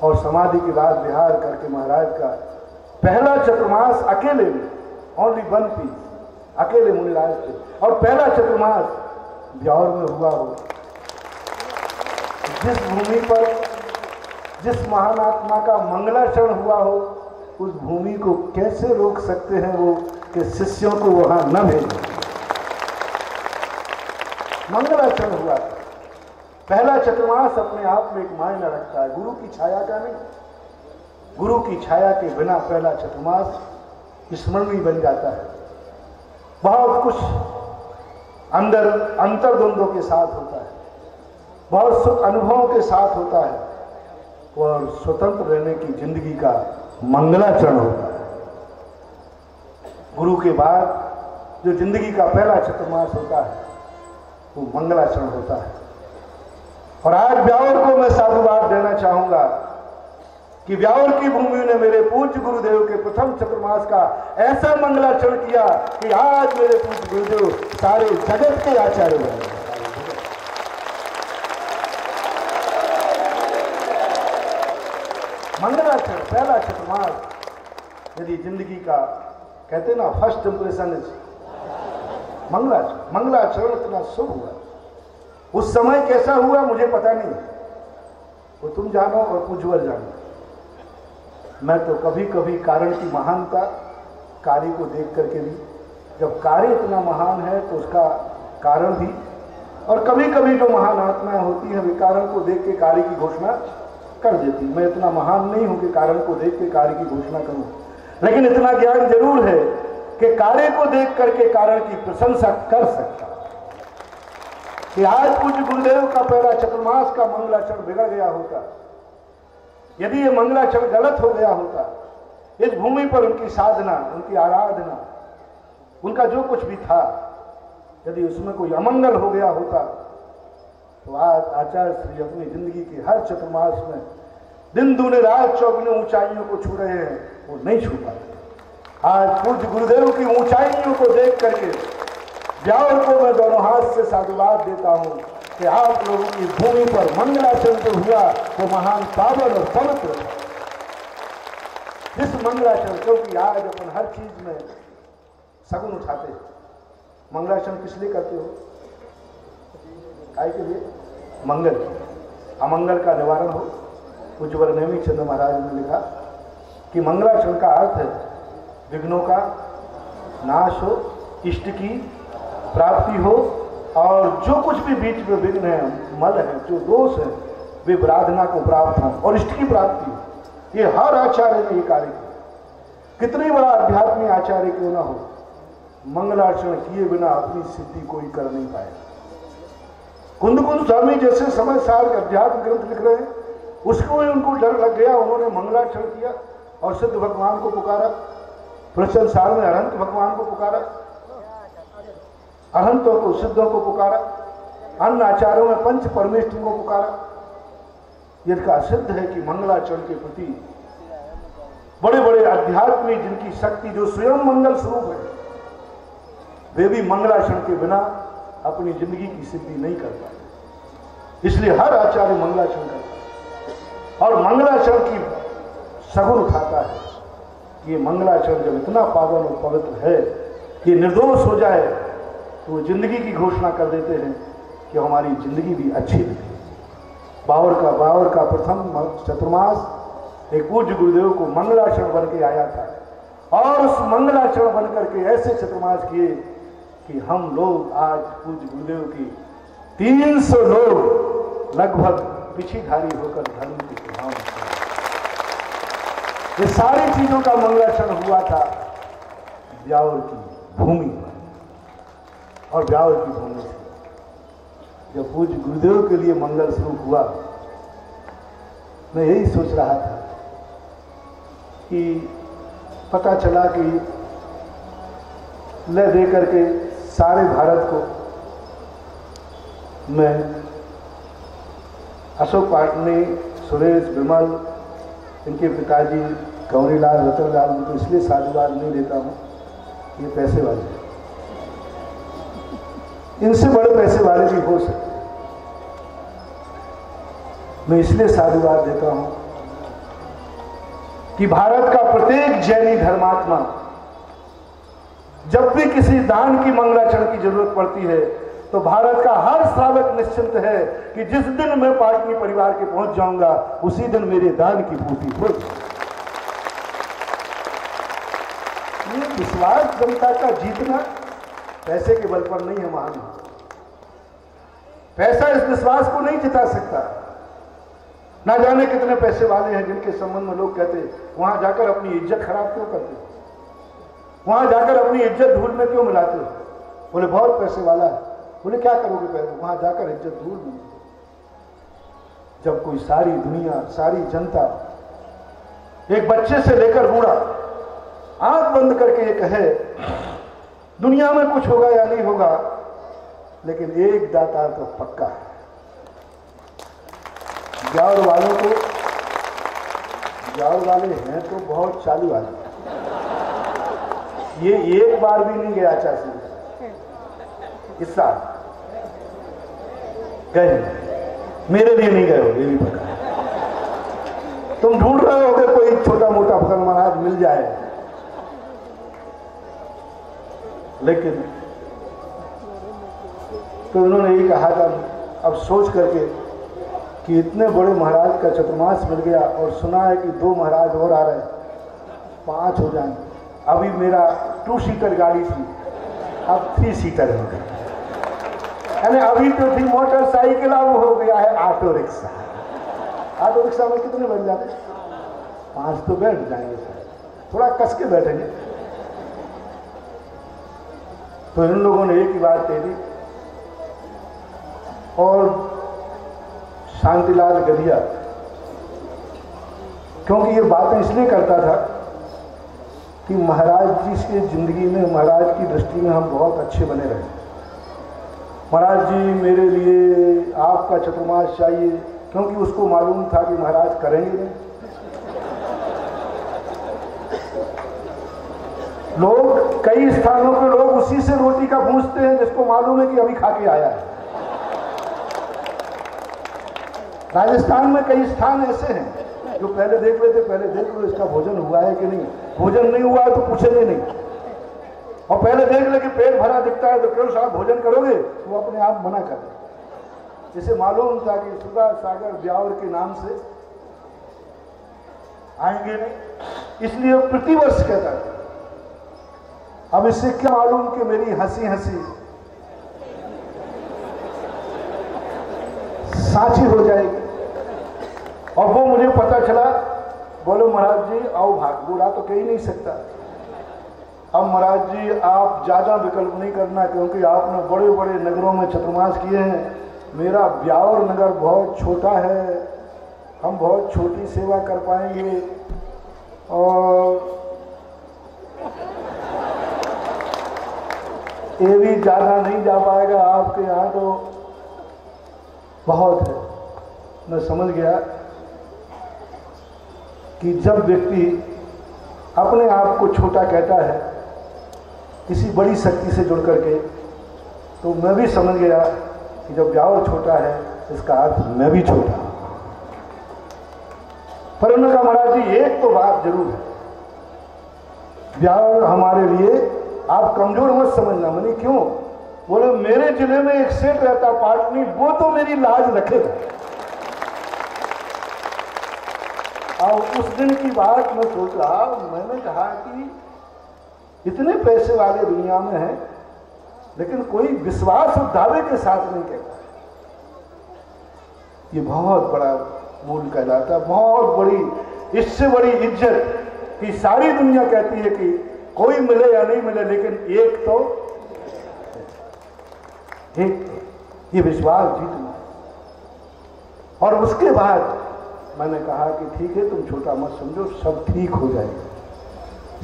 Speaker 1: और समाधि के बाद बिहार करके महाराज का पहला चतुर्मास अकेले में, ओनली 1 पीस, अकेले मुनिराज थे। और पहला चतुर्मास ब्यावर में हुआ हो। जिस भूमि पर जिस महान आत्मा का मंगलाचरण हुआ हो, उस भूमि को कैसे रोक सकते हैं वो कि शिष्यों को वहां न भेजें। मंगलाचरण हुआ। पहला चतुर्मास अपने आप में एक मायना रखता है, गुरु की छाया का नहीं। गुरु की छाया के बिना पहला चतुर्मास स्मरणीय बन जाता है। बहुत कुछ अंदर अंतर्द्वंदों के साथ होता है, बहुत सुख अनुभवों के साथ होता है, और स्वतंत्र रहने की जिंदगी का मंगलाचरण होता है। गुरु के बाद जो जिंदगी का पहला चतुर्मास होता है वो मंगलाचरण होता है। और आज ब्यावर को मैं साधुवाद देना चाहूंगा कि ब्यावर की भूमि ने मेरे पूज्य गुरुदेव के प्रथम चतुर्मास का ऐसा मंगलाचरण किया कि आज मेरे पूज्य गुरुदेव सारे जगत के आचार्य बने। मंगलाचरण पहला चतुर्मास यदि जिंदगी का कहते ना फर्स्ट इंप्रेशन इज मंगलाचरण। मंगलाचरण इतना शुभ हुआ, उस समय कैसा हुआ मुझे पता नहीं, वो तुम जानो और उज्ज्वल जानो। मैं तो कभी कभी कारण की महानता कार्य को देख करके भी, जब कार्य इतना महान है तो उसका कारण भी, और कभी कभी जो महान आत्माएं होती हैं वे कारण को देख के कार्य की घोषणा कर देती। मैं इतना महान नहीं हूं कि कारण को देख के कार्य की घोषणा करूं, लेकिन इतना ज्ञान जरूर है कि कार्य को देख करके कारण की प्रशंसा कर सकता। कि आज पूज्य गुरुदेव का पहला चतुर्मास का मंगलाचरण बिगड़ गया होता, यदि ये मंगलाचरण गलत हो गया होता, इस भूमि पर उनकी साधना, उनकी आराधना, उनका जो कुछ भी था, यदि उसमें कोई अमंगल हो गया होता, तो आज आचार्य श्री अपनी जिंदगी के हर चतुर्मास में दिन दूने रात चौगुने ऊंचाइयों को छू रहे हैं, वो नहीं छू पाते। आज पूज्य गुरुदेव की ऊंचाइयों को देख करके ब्यावर को मैं दोनों हाथ से साधुवाद देता हूं कि आप लोगों की भूमि पर मंगलाचरण जो हुआ वो महान पावन और पवित्र है। जिस मंगलाचरण, क्योंकि आज अपन हर चीज में सगुन उठाते हैं। मंगलाचरण किस लिए करते हो? काय के लिए? मंगल, अमंगल का निवारण हो। उज्ज्वल नेमी चंद्र महाराज ने लिखा कि मंगलाचरण का अर्थ है विघ्नों का नाश हो, इष्ट की प्राप्ति हो, और जो कुछ भी बीच में विघ्न है, मल है, जो दोष है, वे प्रार्थना को प्राप्त हो और इष्ट की प्राप्ति हो। ये हर आचार्य ने ये कार्य किया, कितने बड़ा आध्यात्मिक आचार्य क्यों ना हो, मंगलाचरण किए बिना अपनी सिद्धि कोई कर नहीं पाएगा। कुंद स्वामी जैसे समय साल अध्यात्म ग्रंथ लिख रहे हैं, उसको ही उनको डर लग गया, उन्होंने मंगलाचरण किया और सिद्ध भगवान को पुकारा। प्रश्न साल में अरहंत भगवान को पुकारा, अरहंतों को, सिद्धों को पुकारा, अन्य आचार्यों में पंच परमेष्ठियों को पुकारा। जिनका सिद्ध है कि मंगलाचरण के प्रति बड़े बड़े आध्यात्मिक जिनकी शक्ति, जो स्वयं मंगल स्वरूप है, वे भी मंगलाचरण के बिना अपनी जिंदगी की सिद्धि नहीं कर पाते। इसलिए हर आचार्य मंगलाचरण करता है और मंगलाचरण की सगुन उठाता है। ये मंगलाचरण जब इतना पावन और पवित्र है कि निर्दोष हो जाए, तो जिंदगी की घोषणा कर देते हैं कि हमारी जिंदगी भी अच्छी निकली। बावर का प्रथम चतुर्मास एक पूज्य गुरुदेव को मंगलाचरण बन के आया था, और उस मंगलाचरण बन करके ऐसे चतुर्मास किए कि हम लोग आज पूज्य गुरुदेव की 300 लोग लगभग पिछीधारी होकर धर्म की सेवाओं में, ये सारी चीजों का मंगलाचरण हुआ था ब्यावर की भूमि पर। और ब्यावर की भूमि से जब पूज्य गुरुदेव के लिए मंगल शुरू हुआ, मैं यही सोच रहा था कि पता चला कि ले दे करके सारे भारत को मैं अशोक पाटनी, सुरेश, विमल, इनके पिताजी गौरीलाल, रतनलाल, तो इसलिए साधुवाद नहीं देता हूँ, ये पैसे वाले हैं, इनसे बड़े पैसे वाले भी हो सकते। मैं इसलिए साधुवाद देता हूं कि भारत का प्रत्येक जैनी धर्मात्मा जब भी किसी दान की मंगलाचरण की जरूरत पड़ती है, तो भारत का हर श्रावक निश्चिंत है कि जिस दिन मैं पाटनी परिवार के पहुंच जाऊंगा, उसी दिन मेरे दान की पूर्ति हो जाएगी। ये विश्वास जनता का जीतना पैसे के बल पर नहीं है महान। पैसा इस विश्वास को नहीं जिता सकता। ना जाने कितने पैसे वाले हैं जिनके संबंध में लोग कहते वहां जाकर अपनी इज्जत खराब क्यों करते हो, वहां जाकर अपनी इज्जत धूल में क्यों मिलाते हो। बोले बहुत पैसे वाला है। बोले क्या करोगे पैसे, वहां जाकर इज्जत धूल में। जब कोई सारी दुनिया, सारी जनता, एक बच्चे से लेकर बूढ़ा आंख बंद करके ये कहे दुनिया में कुछ होगा या नहीं होगा, लेकिन एक दाता तो पक्का है। ब्यावर वालों को, ब्यावर वाले हैं तो बहुत चालू वाले, ये एक बार भी नहीं गया चाची इस साल गए, मेरे लिए नहीं गए हो, ये भी पता। तुम ढूंढ रहे हो लेकिन तो उन्होंने यही कहा था, अब सोच करके कि इतने बड़े महाराज का चतुर्मास मिल गया और सुना है कि 2 महाराज और आ रहे हैं, 5 हो जाएंगे। अभी मेरा 2 सीटर गाड़ी थी, अब 3 सीटर हो गई। यानी अभी तो थी मोटरसाइकिल, अब हो गया है ऑटो रिक्शा। ऑटो रिक्शा में कितने बैठ जाते? 5 तो बैठ जाएंगे सर, थोड़ा कस के बैठेंगे। तो इन लोगों ने एक ही बात कह दी और शांतिलाल गदिया, क्योंकि ये बातें इसलिए करता था कि महाराज जी की जिंदगी में, महाराज की दृष्टि में हम बहुत अच्छे बने रहे। महाराज जी मेरे लिए आपका चतुर्मास चाहिए, क्योंकि उसको मालूम था कि महाराज करेंगे नहीं। लोग, कई स्थानों के लोग उसी से रोटी का पूछते हैं जिसको मालूम है कि अभी खा के आया है। राजस्थान में कई स्थान ऐसे हैं जो पहले देख लेते, पहले देख लो इसका भोजन हुआ है कि नहीं, भोजन नहीं हुआ है तो पूछेंगे नहीं, और पहले देख ले कि पेट भरा दिखता है तो क्यों साहब भोजन करोगे, तो वो अपने आप मना कर दे। जिसे मालूम था कि सुधा सागर ब्यावर के नाम से आएंगे नहीं, इसलिए प्रतिवर्ष कहता है। अब इससे क्या मालूम कि मेरी हंसी हंसी साची हो जाएगी। और वो मुझे पता चला, बोलो महाराज जी आओ भाग, बुरा तो कह ही नहीं सकता। अब महाराज जी आप ज्यादा विकल्प नहीं करना, क्योंकि आपने बड़े बड़े नगरों में चतुर्मास किए हैं, मेरा ब्यावर नगर बहुत छोटा है, हम बहुत छोटी सेवा कर पाएंगे और ये भी ज्यादा नहीं जा पाएगा, आपके यहाँ तो बहुत है। मैं समझ गया कि जब व्यक्ति अपने आप को छोटा कहता है किसी बड़ी शक्ति से जुड़ करके, तो मैं भी समझ गया कि जब ब्यावर छोटा है इसका अर्थ मैं भी छोटा हूं। पर उन्होंने कहा महाराज जी एक तो बात जरूर है, ब्यावर हमारे लिए आप कमजोर मत समझना। मैंने क्यों? बोले मेरे जिले में एक सेठ रहता पाटनी, वो तो मेरी लाज रखेगा। और उस दिन की बात मैं सोच रहा, मैंने कहा कि इतने पैसे वाले दुनिया में हैं, लेकिन कोई विश्वास और दावे के साथ नहीं कहता। ये बहुत बड़ा मूल कहलाता, बहुत बड़ी, इससे बड़ी इज्जत कि सारी दुनिया कहती है कि कोई मिले या नहीं मिले, लेकिन एक तो ये विश्वास जीतना। और उसके बाद मैंने कहा कि ठीक है, तुम छोटा मत समझो, सब ठीक हो जाएगा,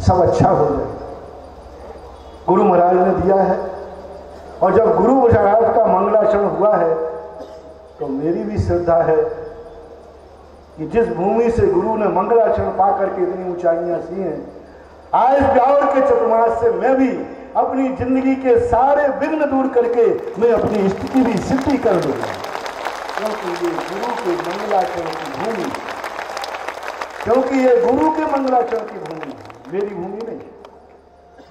Speaker 1: सब अच्छा हो जाएगा। गुरु महाराज ने दिया है, और जब गुरु महाराज का मंगलाचरण हुआ है तो मेरी भी श्रद्धा है कि जिस भूमि से गुरु ने मंगलाचरण पा करके इतनी ऊंचाइयां सी हैं, आज ब्यावर के चतुर्मास से मैं भी अपनी जिंदगी के सारे विघ्न दूर करके मैं अपनी स्थिति भी सिद्धि कर दूंगा, क्योंकि ये गुरु के मंगलाचरण की भूमि, क्योंकि ये गुरु के मंगलाचरण की भूमि, मेरी भूमि नहीं,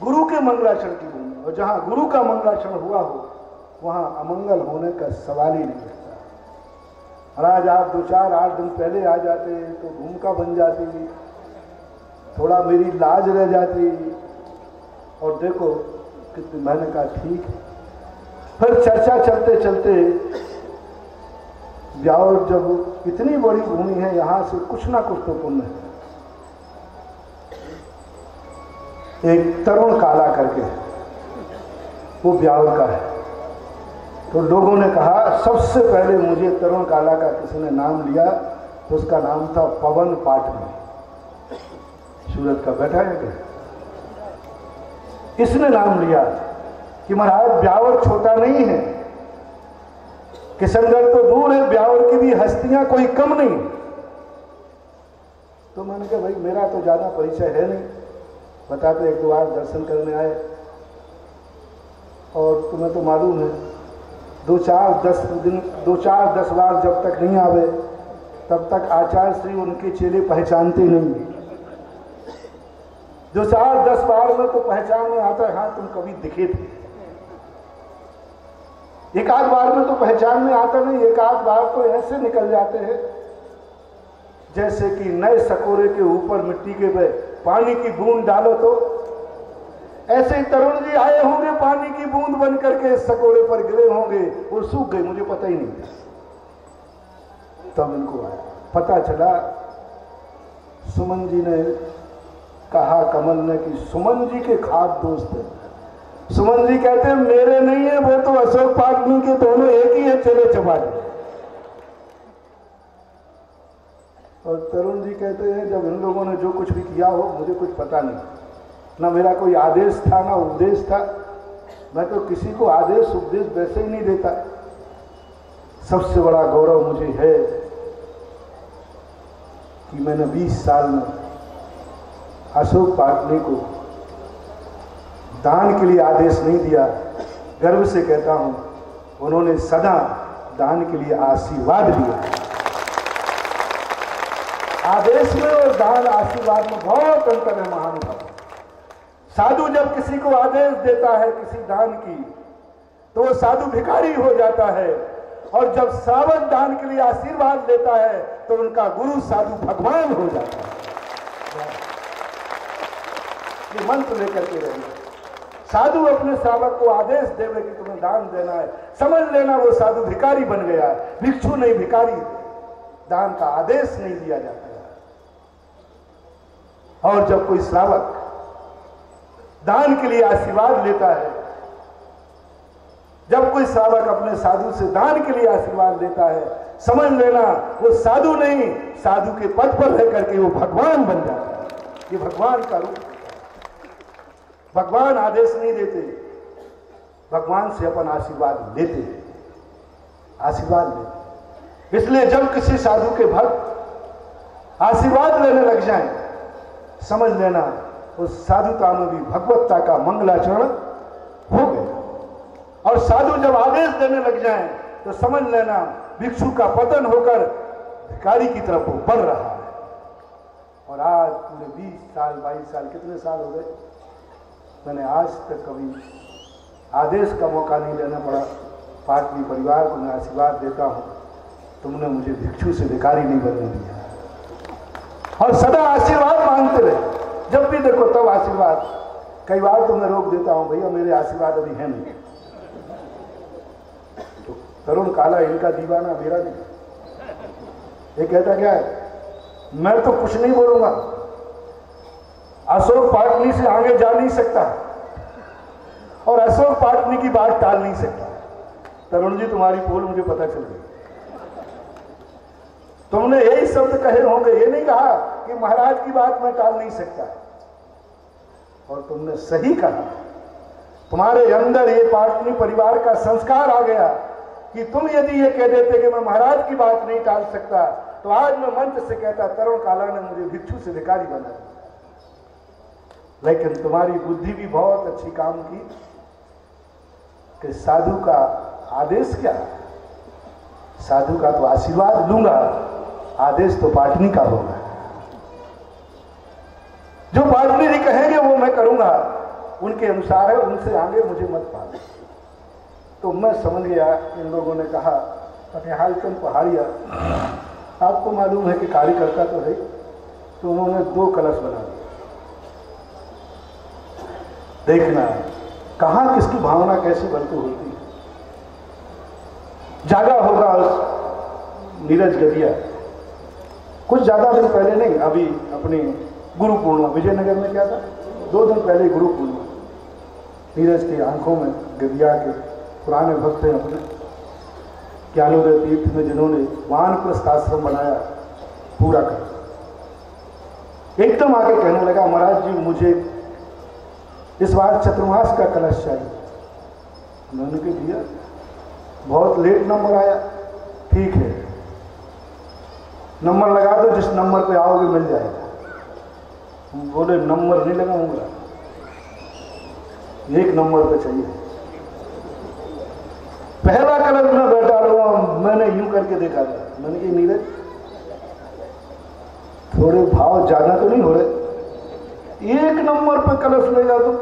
Speaker 1: गुरु के मंगलाचरण की भूमि। और जहां गुरु का मंगलाचरण हुआ हो वहां अमंगल होने का सवाल ही नहीं रहता। महाराज आप 2-4-8 दिन पहले आ जाते तो भूमिका बन जाती, थोड़ा मेरी लाज रह जाती, और देखो कितनी, मैंने कहा ठीक है। फिर चर्चा चलते चलते ब्यावर जब इतनी बड़ी भूमि है, यहां से कुछ ना कुछ तो पुण्य है। एक तरुण काला करके वो ब्यावर का है, तो लोगों ने कहा, सबसे पहले मुझे तरुण काला का किसी ने नाम लिया तो उसका नाम था पवन पाटनी, सूरत का बैठा है क्या, इसने नाम लिया कि महाराज ब्यावर छोटा नहीं है, किशनगढ़ तो दूर है, ब्यावर की भी हस्तियां कोई कम नहीं। तो मैंने कहा भाई मेरा तो ज्यादा परिचय है नहीं, बताते 1-2 बार दर्शन करने आए, और तुम्हें तो मालूम है 2-4-10 बार जब तक नहीं आवे तब तक आचार्य श्री उनके चेले पहचानते नहीं। जो 4-10 बार में तो पहचान में आता है, हाँ तुम कभी दिखे थे। एक आध बार में तो पहचान में आता नहीं, एक आध बार तो ऐसे निकल जाते हैं जैसे कि नए सकोरे के ऊपर मिट्टी के पानी की बूंद डालो तो ऐसे ही तरुण जी आए होंगे, पानी की बूंद बन करके इस सकोरे पर गिरे होंगे और सूख गए, मुझे पता ही नहीं था। तब इनको आया पता चला, सुमन जी ने कहा कमल ने कि सुमन जी के खास दोस्त है। सुमन जी कहते हैं मेरे नहीं है, वो तो अशोक पाटनी के दोनों एक ही है, चले चपाटे। और तरुण जी कहते हैं जब इन लोगों ने जो कुछ भी किया हो मुझे कुछ पता नहीं, ना मेरा कोई आदेश था ना उपदेश था, मैं तो किसी को आदेश उपदेश वैसे ही नहीं देता। सबसे बड़ा गौरव मुझे है कि मैंने 20 साल में अशोक पाटनी को दान के लिए आदेश नहीं दिया, गर्व से कहता हूं उन्होंने सदा दान के लिए आशीर्वाद दिया। आदेश में और दान आशीर्वाद में बहुत अंतर है महानुभाव। साधु जब किसी को आदेश देता है किसी दान की तो वो साधु भिखारी हो जाता है, और जब श्रावक दान के लिए आशीर्वाद देता है तो उनका गुरु साधु भगवान हो जाता है। ये मंत्र लेकर के रहिए। साधु अपने श्रावक को आदेश देवे कि तुम्हें दान देना है, समझ लेना वो साधु भिखारी बन गया है। भिक्षु नहीं भिखारी, दान का आदेश नहीं दिया जाता है। और जब कोई श्रावक दान के लिए आशीर्वाद लेता है, जब कोई श्रावक अपने साधु से दान के लिए आशीर्वाद लेता है, समझ लेना वो साधु नहीं, साधु के पद पर रह करके वो भगवान बन जाता है। ये भगवान का रूप। भगवान आदेश नहीं देते, भगवान से अपन आशीर्वाद लेते, आशीर्वाद लेते। इसलिए जब किसी साधु के भक्त आशीर्वाद लेने लग जाएं, समझ लेना उस साधुता में भी भगवत्ता का मंगलाचरण हो गया। और साधु जब आदेश देने लग जाएं तो समझ लेना भिक्षु का पतन होकर भिखारी की तरफ वो बढ़ रहा है। और आज पूरे 20 साल 22 साल कितने साल हो गए, मैंने आज तक कभी आदेश का मौका नहीं लेना पड़ा। पाटनी परिवार को मैं आशीर्वाद देता हूं, तुमने मुझे भिक्षु से भिखारी नहीं बनने दिया, और सदा आशीर्वाद मांगते रहे। जब भी देखो तब आशीर्वाद। कई बार तो मैं रोक देता हूं, भैया मेरे आशीर्वाद अभी है नहीं। तो तरुण काला इनका दीवाना, मेरा नहीं। ये कहता क्या है, मैं तो कुछ नहीं बोलूंगा, अशोक पाटनी से आगे जा नहीं सकता और अशोक पाटनी की बात टाल नहीं सकता। तरुण जी तुम्हारी पोल मुझे पता चल गई। तुमने यही शब्द कहे होंगे, ये नहीं कहा कि महाराज की बात मैं टाल नहीं सकता, और तुमने सही कहा। तुम्हारे अंदर ये पाटनी परिवार का संस्कार आ गया कि तुम यदि ये कह देते कि मैं महाराज की बात नहीं टाल सकता, तो आज मैं मंच से कहता तरुण काला ने मुझे भिक्षु से भिखारी बना दिया। लेकिन तुम्हारी बुद्धि भी बहुत अच्छी काम की कि साधु का आदेश क्या, साधु का तो आशीर्वाद लूंगा, आदेश तो पाटनी का होगा। जो पाटनी जी कहेंगे वो मैं करूंगा, उनके अनुसार है, उनसे आगे मुझे मत पाना। तो मैं समझ गया। इन लोगों ने कहा फतेहालचंद पहाड़िया, आपको मालूम है कि कार्यकर्ता तो है, तो उन्होंने 2 कलश बना दिए। देखना कहां किसकी भावना कैसी बनती होती है। जागा होगा नीरज गदिया कुछ ज्यादा दिन पहले नहीं, अभी अपनी गुरु पूर्णिमा विजयनगर में क्या था, 2 दिन पहले गुरु पूर्णिमा। नीरज की आंखों में गदिया के पुराने भक्त हैं अपने ज्ञानोदय तीर्थ में, जिन्होंने वानप्रस्थ आश्रम बनाया पूरा कर, एकदम आके कहने लगा महाराज जी मुझे इस बार चतुर्मास का कलश चाहिए। उन्होंने कह दिया बहुत लेट नंबर आया, ठीक है नंबर लगा दो, जिस नंबर पे आओगे मिल जाएगा। बोले नंबर नहीं लगाऊंगा, 1 नंबर पे चाहिए। पहला कलश में बैठा रहा, मैंने यूं करके देखा था, मैंने कहा नीरज थोड़े भाव ज्यादा तो नहीं हो रहे, एक नंबर पे कलश ले जा। तुम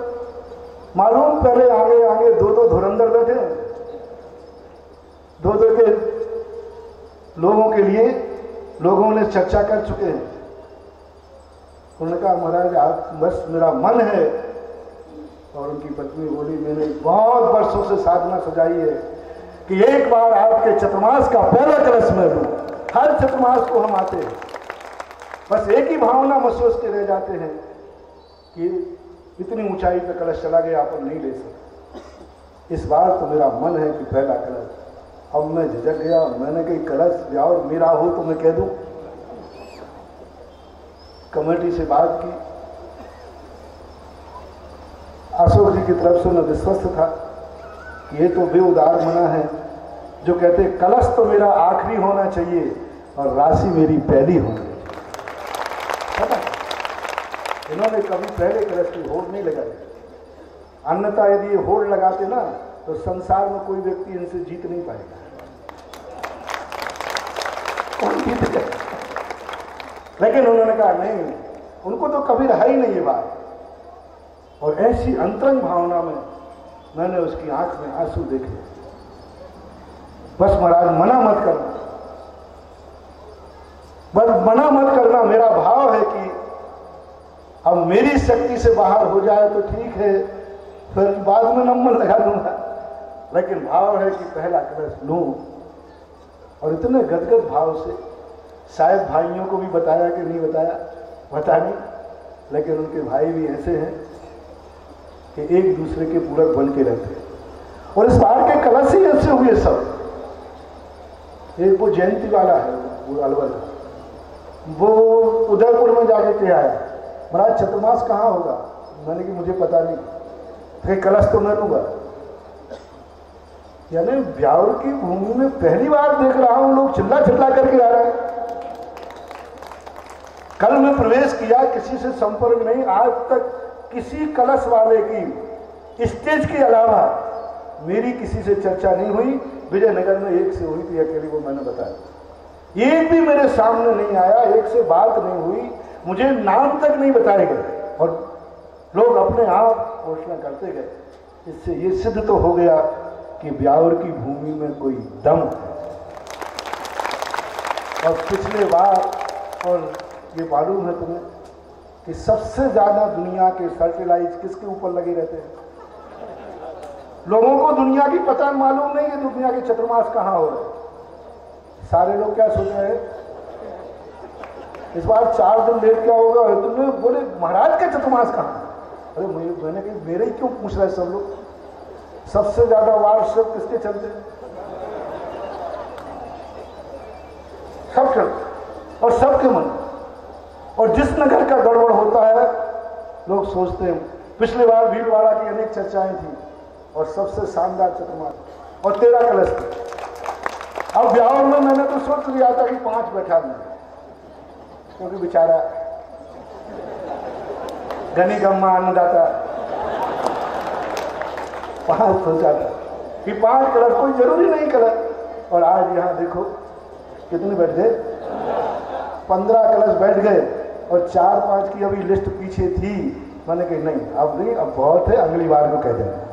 Speaker 1: मालूम, पहले आगे आगे दो दो धुरंधर बैठे हैं, दो दो के लोगों के लिए लोगों ने चर्चा कर चुके हैं। उन्होंने कहा महाराज आप बस मेरा मन है। और उनकी पत्नी बोली मैंने बहुत वर्षों से साधना सजाई है कि एक बार आपके चतुर्मास का पहला कलश मैं लूं। हर चतुर्मास को हम आते हैं, बस एक ही भावना में सोचते रह जाते हैं कि इतनी ऊंचाई पे कलश चला गया, आप नहीं ले सकते। इस बार तो मेरा मन है कि पहला कलश। अब मैं झिझक गया, मैंने कही कलश जाओ मेरा हो तो मैं कह दूं। कमेटी से बात की, अशोक जी की तरफ से मैं विश्वस्त था कि ये तो बेउदार मना है जो कहते कलश तो मेरा आखिरी होना चाहिए और राशि मेरी पहली होनी चाहिए। पता इन्होंने कभी पहले कलश की होड़ नहीं लगाई, अन्यथा यदि ये होड़ लगाते ना तो संसार में कोई व्यक्ति इनसे जीत नहीं पाएगा। कौन जीत गए? लेकिन उन्होंने कहा नहीं, उनको तो कभी रहा ही नहीं ये बात। और ऐसी अंतरंग भावना में मैंने उसकी आंख में आंसू देखे। बस महाराज मना मत करना, बस मना मत करना। मेरा भाव है कि अब मेरी शक्ति से बाहर हो जाए तो ठीक है, फिर बाद में नंबर लगा दूंगा, लेकिन भाव है कि पहला कलश लूं। और इतने गदगद भाव से शायद भाइयों को भी बताया कि नहीं बताया पता नहीं, लेकिन उनके भाई भी ऐसे हैं कि एक दूसरे के पूरक बन के रहते हैं। और इस बार के कलश ही ऐसे हुए सब। एक वो जयंती वाला है वो अलवर का, वो उदयपुर में जाके के आया, महाराज चतुर्मास कहाँ होगा? मैंने कि मुझे पता नहीं, फिर कलश तो मैं लूंगा। यानी ब्यावर की भूमि में पहली बार देख रहा हूं लोग चिल्ला चिल्ला करके आ रहे हैं। कल मैं प्रवेश किया, किसी से संपर्क नहीं, आज तक किसी कलश वाले की स्टेज के अलावा मेरी किसी से चर्चा नहीं हुई। विजयनगर में एक से हुई थी अकेली, वो मैंने बताया। एक भी मेरे सामने नहीं आया, एक से बात नहीं हुई, मुझे नाम तक नहीं बताए गए और लोग अपने आप घोषणा करते गए। इससे ये सिद्ध तो हो गया कि ब्यावर की भूमि में कोई दम है। और पिछले बार, और ये मालूम है तुम्हें कि सबसे ज्यादा दुनिया के फर्टिलाइज किसके ऊपर लगे रहते हैं? लोगों को दुनिया की पता मालूम नहीं है दुनिया के चतुर्मास कहाँ हो रहे। सारे लोग क्या सोच रहे हैं इस बार 4 दिन लेट क्या होगा? तुमने बोले महाराज का चतुर्मास कहाँ? अरे मैंने कहा मेरे ही क्यों पूछ रहे सब लोग? सबसे ज्यादा वार्षिक किसके चलते? सब चलते और सबके मन। और जिस नगर का गड़बड़ होता है लोग सोचते हैं। पिछले बार भीलवाड़ा की अनेक चर्चाएं थी और सबसे शानदार चतुर्मास और 13 कलश थे। अब ब्यावर में मैंने तो सोच लिया था कि 5 बैठा दूंगा, क्योंकि बेचारा गनी गम्मा अन्नदाता 5 सोचा था कि 5 कलश, कोई जरूरी नहीं कलश। और आज यहां देखो कितने बैठ गए, 15 कलश बैठ गए और 4-5 की अभी लिस्ट पीछे थी। मैंने कही नहीं, अब नहीं, अब बहुत है, अगली बार को कह देंगे।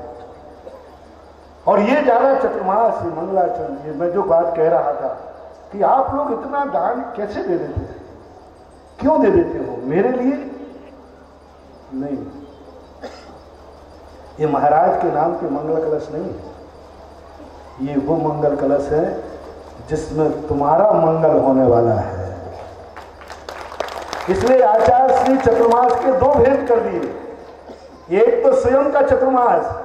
Speaker 1: और ये ज्यादा चतुर्मास मंगलाचरण, ये मैं जो बात कह रहा था कि आप लोग इतना दान कैसे दे देते हैं, क्यों दे देते हो? मेरे लिए नहीं, ये महाराज के नाम के मंगल कलश नहीं है, ये वो मंगल कलश है जिसमें तुम्हारा मंगल होने वाला है। इसलिए आचार्य श्री चतुर्मास के 2 भेद कर दिए, एक तो स्वयं का चतुर्मास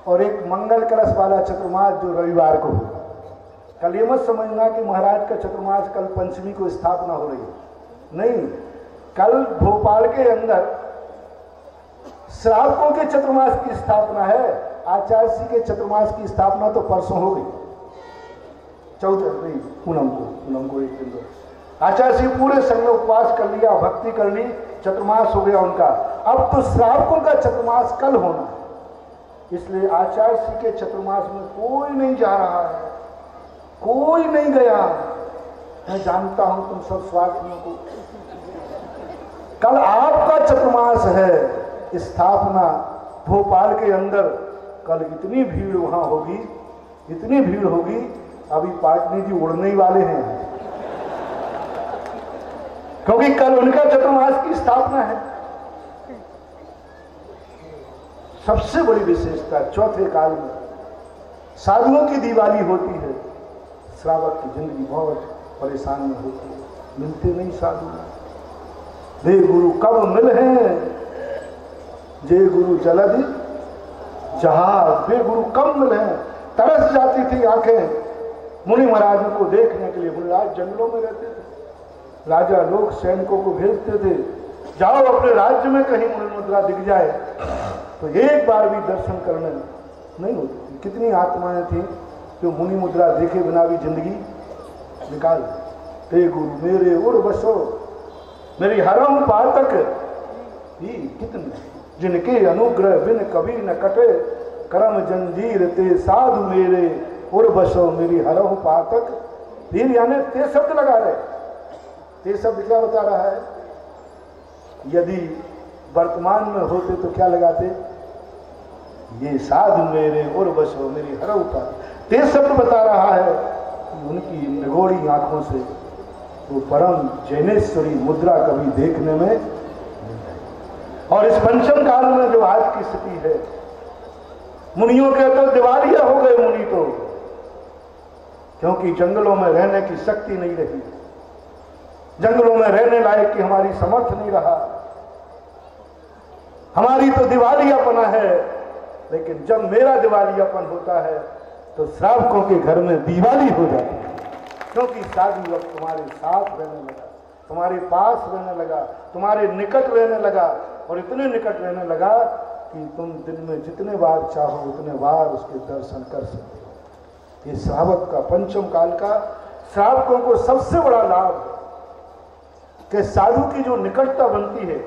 Speaker 1: और एक मंगल कलश वाला चतुर्मास जो रविवार को होगा। कल ये मत समझना कि महाराज का चतुर्मास कल पंचमी को स्थापना हो रही है, नहीं, कल भोपाल के अंदर श्रावकों के चतुर्मास की स्थापना है। आचार्य श्री के चतुर्मास की स्थापना तो परसों हो गई, 14 नहीं, पूनम को 1 दिन दो। आचार्य श्री पूरे संग में उपवास कर लिया, भक्ति कर ली, चतुर्मास हो गया उनका। अब तो श्रावकों का चतुर्मास कल होना है, इसलिए आचार्य श्री के चतुर्मास में कोई नहीं जा रहा है, कोई नहीं गया। मैं जानता हूं तुम सब स्वार्थियों को, कल आपका चतुर्मास है स्थापना भोपाल के अंदर। कल इतनी भीड़ वहां होगी, इतनी भीड़ होगी, अभी पाटनी जी उड़ने ही वाले हैं, क्योंकि कल उनका चतुर्मास की स्थापना है। सबसे बड़ी विशेषता चौथे काल में साधुओं की दिवाली होती है। श्रावक की जिंदगी बहुत परेशान में होती है, मिलते नहीं साधु। वे गुरु कब मिल हैं, जे गुरु जलधि जहाज। वे गुरु कब मिल हैं, तरस जाती थी आंखें मुनि महाराजों को देखने के लिए। मुनिराज जंगलों में रहते थे, राजा लोग सैनिकों को भेजते थे, जाओ अपने राज्य में कहीं मुनि मुद्रा दिख जाए, तो एक बार भी दर्शन करने नहीं होती थी। कितनी आत्माएं थी जो मुनि मुद्रा देखे बिना भी जिंदगी निकाल। हे गुरु मेरे उर बसो मेरी हरम पातक, ही कितने जिनके अनुग्रह बिन कभी न कटे, करम जंजीर ते साधु मेरे उर बसो मेरी हरम पातक। फिर यानी ते शब्द लगा रहे। ते शब्द क्या बता रहा है? यदि वर्तमान में होते तो क्या लगाते? ये साधु मेरे उर बसो मेरी हरम पातक। ते शब्द बता रहा है कि उनकी निगोड़ी आंखों से वो परम जैनेश्वरी मुद्रा कभी देखने में नहीं आई। और इस पंचम काल में जो आज की स्थिति है, मुनियों के तो दिवालिया हो गए मुनि तो, क्योंकि जंगलों में रहने की शक्ति नहीं रही, जंगलों में रहने लायक की हमारी समर्थ नहीं रहा। हमारी तो दिवालियापना है, लेकिन जब मेरा दिवालियापन होता है तो श्रावकों के घर में दिवाली हो जाती है, क्योंकि साधु अब तुम्हारे साथ रहने लगा, तुम्हारे पास रहने लगा, तुम्हारे निकट रहने लगा, और इतने निकट रहने लगा कि तुम दिन में जितने बार चाहो उतने बार उसके दर्शन कर सकते हो। ये श्रावक का पंचम काल का श्रावकों को सबसे बड़ा लाभ कि साधु की जो निकटता बनती है।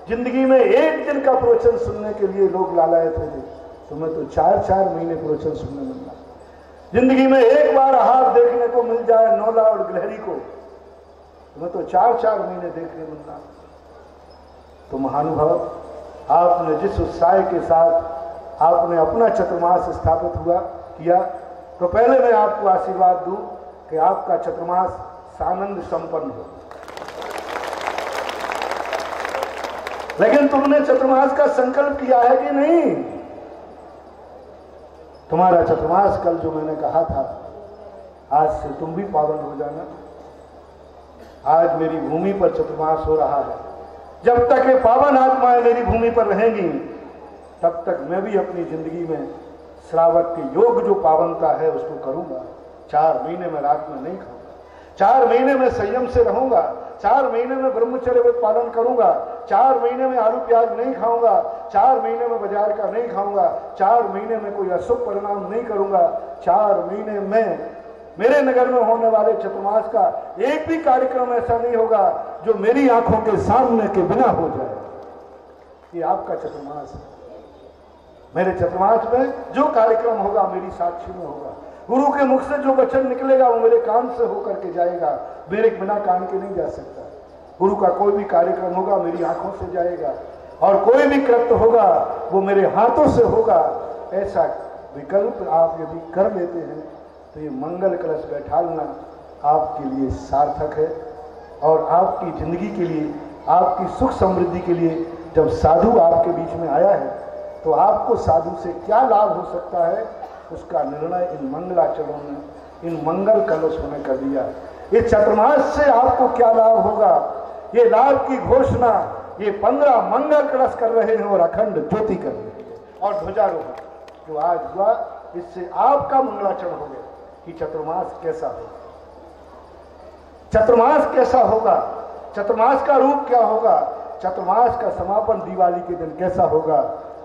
Speaker 1: जिंदगी में एक दिन का प्रवचन सुनने के लिए लोग लालायत थे, तुम्हें तो 4-4 महीने प्रवचन सुनने मिलना। जिंदगी में एक बार हाथ देखने को मिल जाए नौला और गिलहरी को, तुम्हें तो 4-4 महीने देखने मिलना। तो महानुभाव, आपने जिस उत्साह के साथ आपने अपना चतुर्मास स्थापित किया, तो पहले मैं आपको आशीर्वाद दूं कि आपका चतुर्मास सानंद संपन्न हो। लेकिन तुमने चतुर्मास का संकल्प किया है कि नहीं? तुम्हारा चतुर्मास कल जो मैंने कहा था, आज से तुम भी पावन हो जाना। आज मेरी भूमि पर चतुर्मास हो रहा है। जब तक ये पावन आत्माएं मेरी भूमि पर रहेंगी, तब तक मैं भी अपनी जिंदगी में श्रावक के योग जो पावनता है उसको करूंगा। 4 महीने में रात में नहीं खाऊंगा, 4 महीने में संयम से रहूंगा, 4 महीने में ब्रह्मचर्य व्रत पालन करूंगा, 4 महीने में आलू प्याज नहीं खाऊंगा, 4 महीने में बाजार का नहीं खाऊंगा, 4 महीने में कोई अशुभ परिणाम नहीं करूंगा, 4 महीने में मेरे नगर में होने वाले चतुर्मास का एक भी कार्यक्रम ऐसा नहीं होगा जो मेरी आंखों के सामने के बिना हो जाए। ये आपका चतुर्मास है। मेरे चतुर्मास में जो कार्यक्रम होगा मेरी साक्षी में होगा। गुरु के मुख से जो वचन निकलेगा वो मेरे कान से होकर के जाएगा, मेरे बिना कान के नहीं जा सकता। गुरु का कोई भी कार्यक्रम होगा मेरी आंखों से जाएगा, और कोई भी कृत्य होगा वो मेरे हाथों से होगा। ऐसा विकल्प आप यदि कर लेते हैं तो ये मंगल कलश बैठालना आपके लिए सार्थक है, और आपकी जिंदगी के लिए, आपकी सुख समृद्धि के लिए जब साधु आपके बीच में आया है तो आपको साधु से क्या लाभ हो सकता है उसका निर्णय इन मंगलाचरणों ने, इन मंगल कलशों ने कर दिया। इस चतुर्मास से आपको क्या लाभ होगा, ये लाभ की घोषणा ये 15 मंगल कलश कर रहे हैं और अखंड ज्योति कर रहे हैं और ध्वजारोहण जो आज हुआ, इससे आपका मंगलाचरण हो गया कि चतुर्मास कैसा होगा, चतुर्मास कैसा होगा, चतुर्मास का रूप क्या होगा, चतुर्मास का समापन दिवाली के दिन कैसा होगा।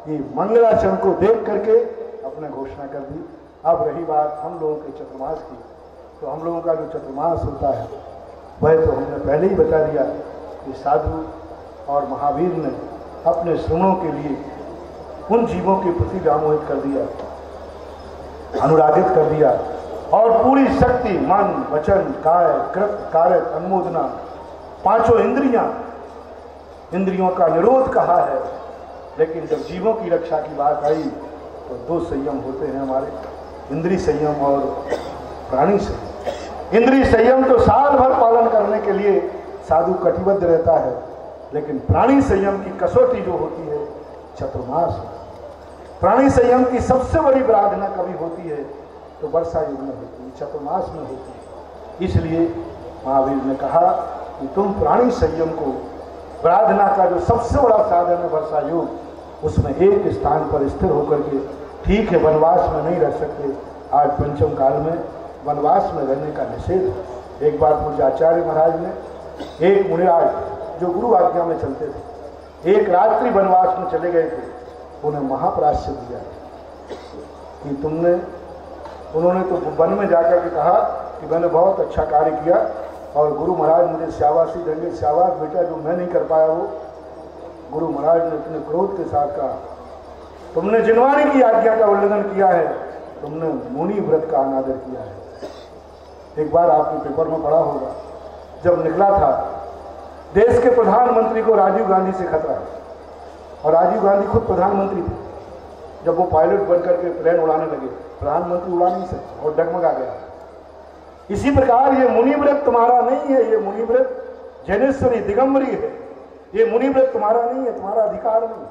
Speaker 1: ये मंगलाचरण को देख करके अपने घोषणा कर दी। अब रही बात हम लोगों के चतुर्मास की, तो हम लोगों का जो चतुर्मास होता है वह तो हमने पहले ही बता दिया कि साधु और महावीर ने अपने श्रवणों के लिए उन जीवों के प्रति व्यामोहित कर दिया, अनुरागित कर दिया, और पूरी शक्ति मन वचन काय कृत कार्य अनुमोदना 5 इंद्रियां इंद्रियों का निरोध कहा है, लेकिन जब जीवों की रक्षा की बात आई तो दो संयम होते हैं हमारे, इंद्रिय संयम और प्राणी संयम। इंद्रिय संयम तो साल भर पालन करने के लिए साधु कटिबद्ध रहता है, लेकिन प्राणी संयम की कसौटी जो होती है चतुर्मास। प्राणी संयम की सबसे बड़ी आराधना कभी होती है तो वर्षा युग में होती है, चतुर्मास में होती है। इसलिए महावीर ने कहा कि तुम प्राणी संयम को, आराधना का जो सबसे बड़ा साधन है वर्षा युग, उसमें एक स्थान पर स्थिर होकर के, ठीक है वनवास में नहीं रह सकते, आज पंचम काल में वनवास में रहने का निषेध है। एक बार पूज्य आचार्य महाराज ने एक मुनिराज जो गुरु आज्ञा में चलते थे, एक रात्रि वनवास में चले गए थे, उन्हें महाप्राश्य दिया कि उन्होंने तो वन में जाकर के कहा कि मैंने बहुत अच्छा कार्य किया और गुरु महाराज मुझे शाबाशी देंगे, शाबाश बेटा, जो मैं नहीं कर पाया वो। गुरु महाराज ने अपने क्रोध के साथ कहा, तुमने जिनवानी की आज्ञा का उल्लंघन किया है, तुमने मुनि व्रत का अनादर किया है। एक बार आपने पेपर में पढ़ा होगा, जब निकला था देश के प्रधानमंत्री को राजीव गांधी से खतरा है, और राजीव गांधी खुद प्रधानमंत्री थे। जब वो पायलट बनकर के प्लेन उड़ाने लगे, प्रधानमंत्री उड़ा नहीं सकते और डगमगा गया। इसी प्रकार ये मुनि व्रत तुम्हारा नहीं है, ये मुनि व्रत जैनेश्वरी दिगंबरी है, ये मुनि व्रत तुम्हारा नहीं है, तुम्हारा अधिकार नहीं।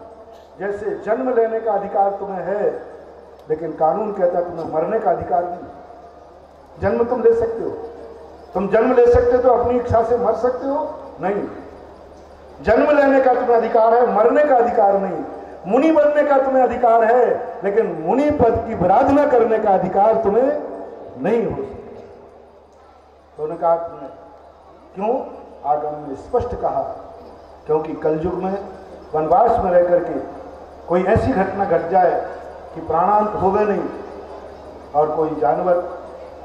Speaker 1: जैसे जन्म लेने का अधिकार तुम्हें है, लेकिन कानून कहता है तुम्हें मरने का अधिकार नहीं। जन्म तुम ले सकते हो, तुम जन्म ले सकते तो अपनी इच्छा से मर सकते हो नहीं, जन्म लेने का तुम्हें अधिकार है, मरने का अधिकार नहीं। मुनि बनने का तुम्हें अधिकार है, लेकिन मुनि पद की आराधना करने का अधिकार तुम्हें नहीं हो सकता। तो उन्होंने कहा तुमने क्यों? आगम ने स्पष्ट कहा, क्योंकि कलयुग में वनवास में रह करके कोई ऐसी घटना घट जाए कि प्राणांत होवे नहीं और कोई जानवर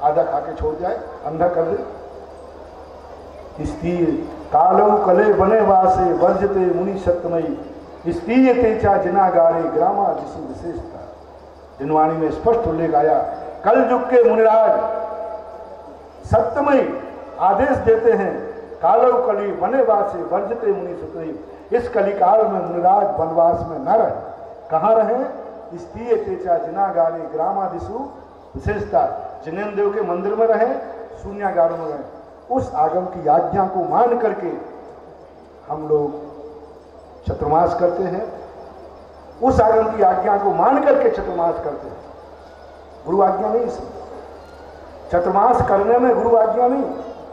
Speaker 1: आधा खा के छोड़ जाए, अंधा कर दे। स्थिर कालो कले बने वासे वर्जते मुनि सत्यमयी स्त्रीय तेजा जिनागारे ग्रामा जिसी विशेषता। जिनवाणी में स्पष्ट उल्लेख आया, कल युग के मुनिराज सत्यमयी आदेश देते हैं, कालो कली बने वासे वर्जते मुनि सत्यमयी। इस कलिकाल में मुनिराज वनवास में न रहे, कहाँ रहे? स्त्रीय तेजा जिनागारे ग्रामादिशु विशेषता। जिनेन्द्र देव के मंदिर में रहे, शून्यागारों में रहे। उस आगम की आज्ञा को मान करके हम लोग चतुर्मास करते हैं, उस आगम की आज्ञा को मान करके चतुर्मास करते हैं। गुरु आज्ञा नहीं, इसमें चतुर्मास करने में गुरु आज्ञा नहीं,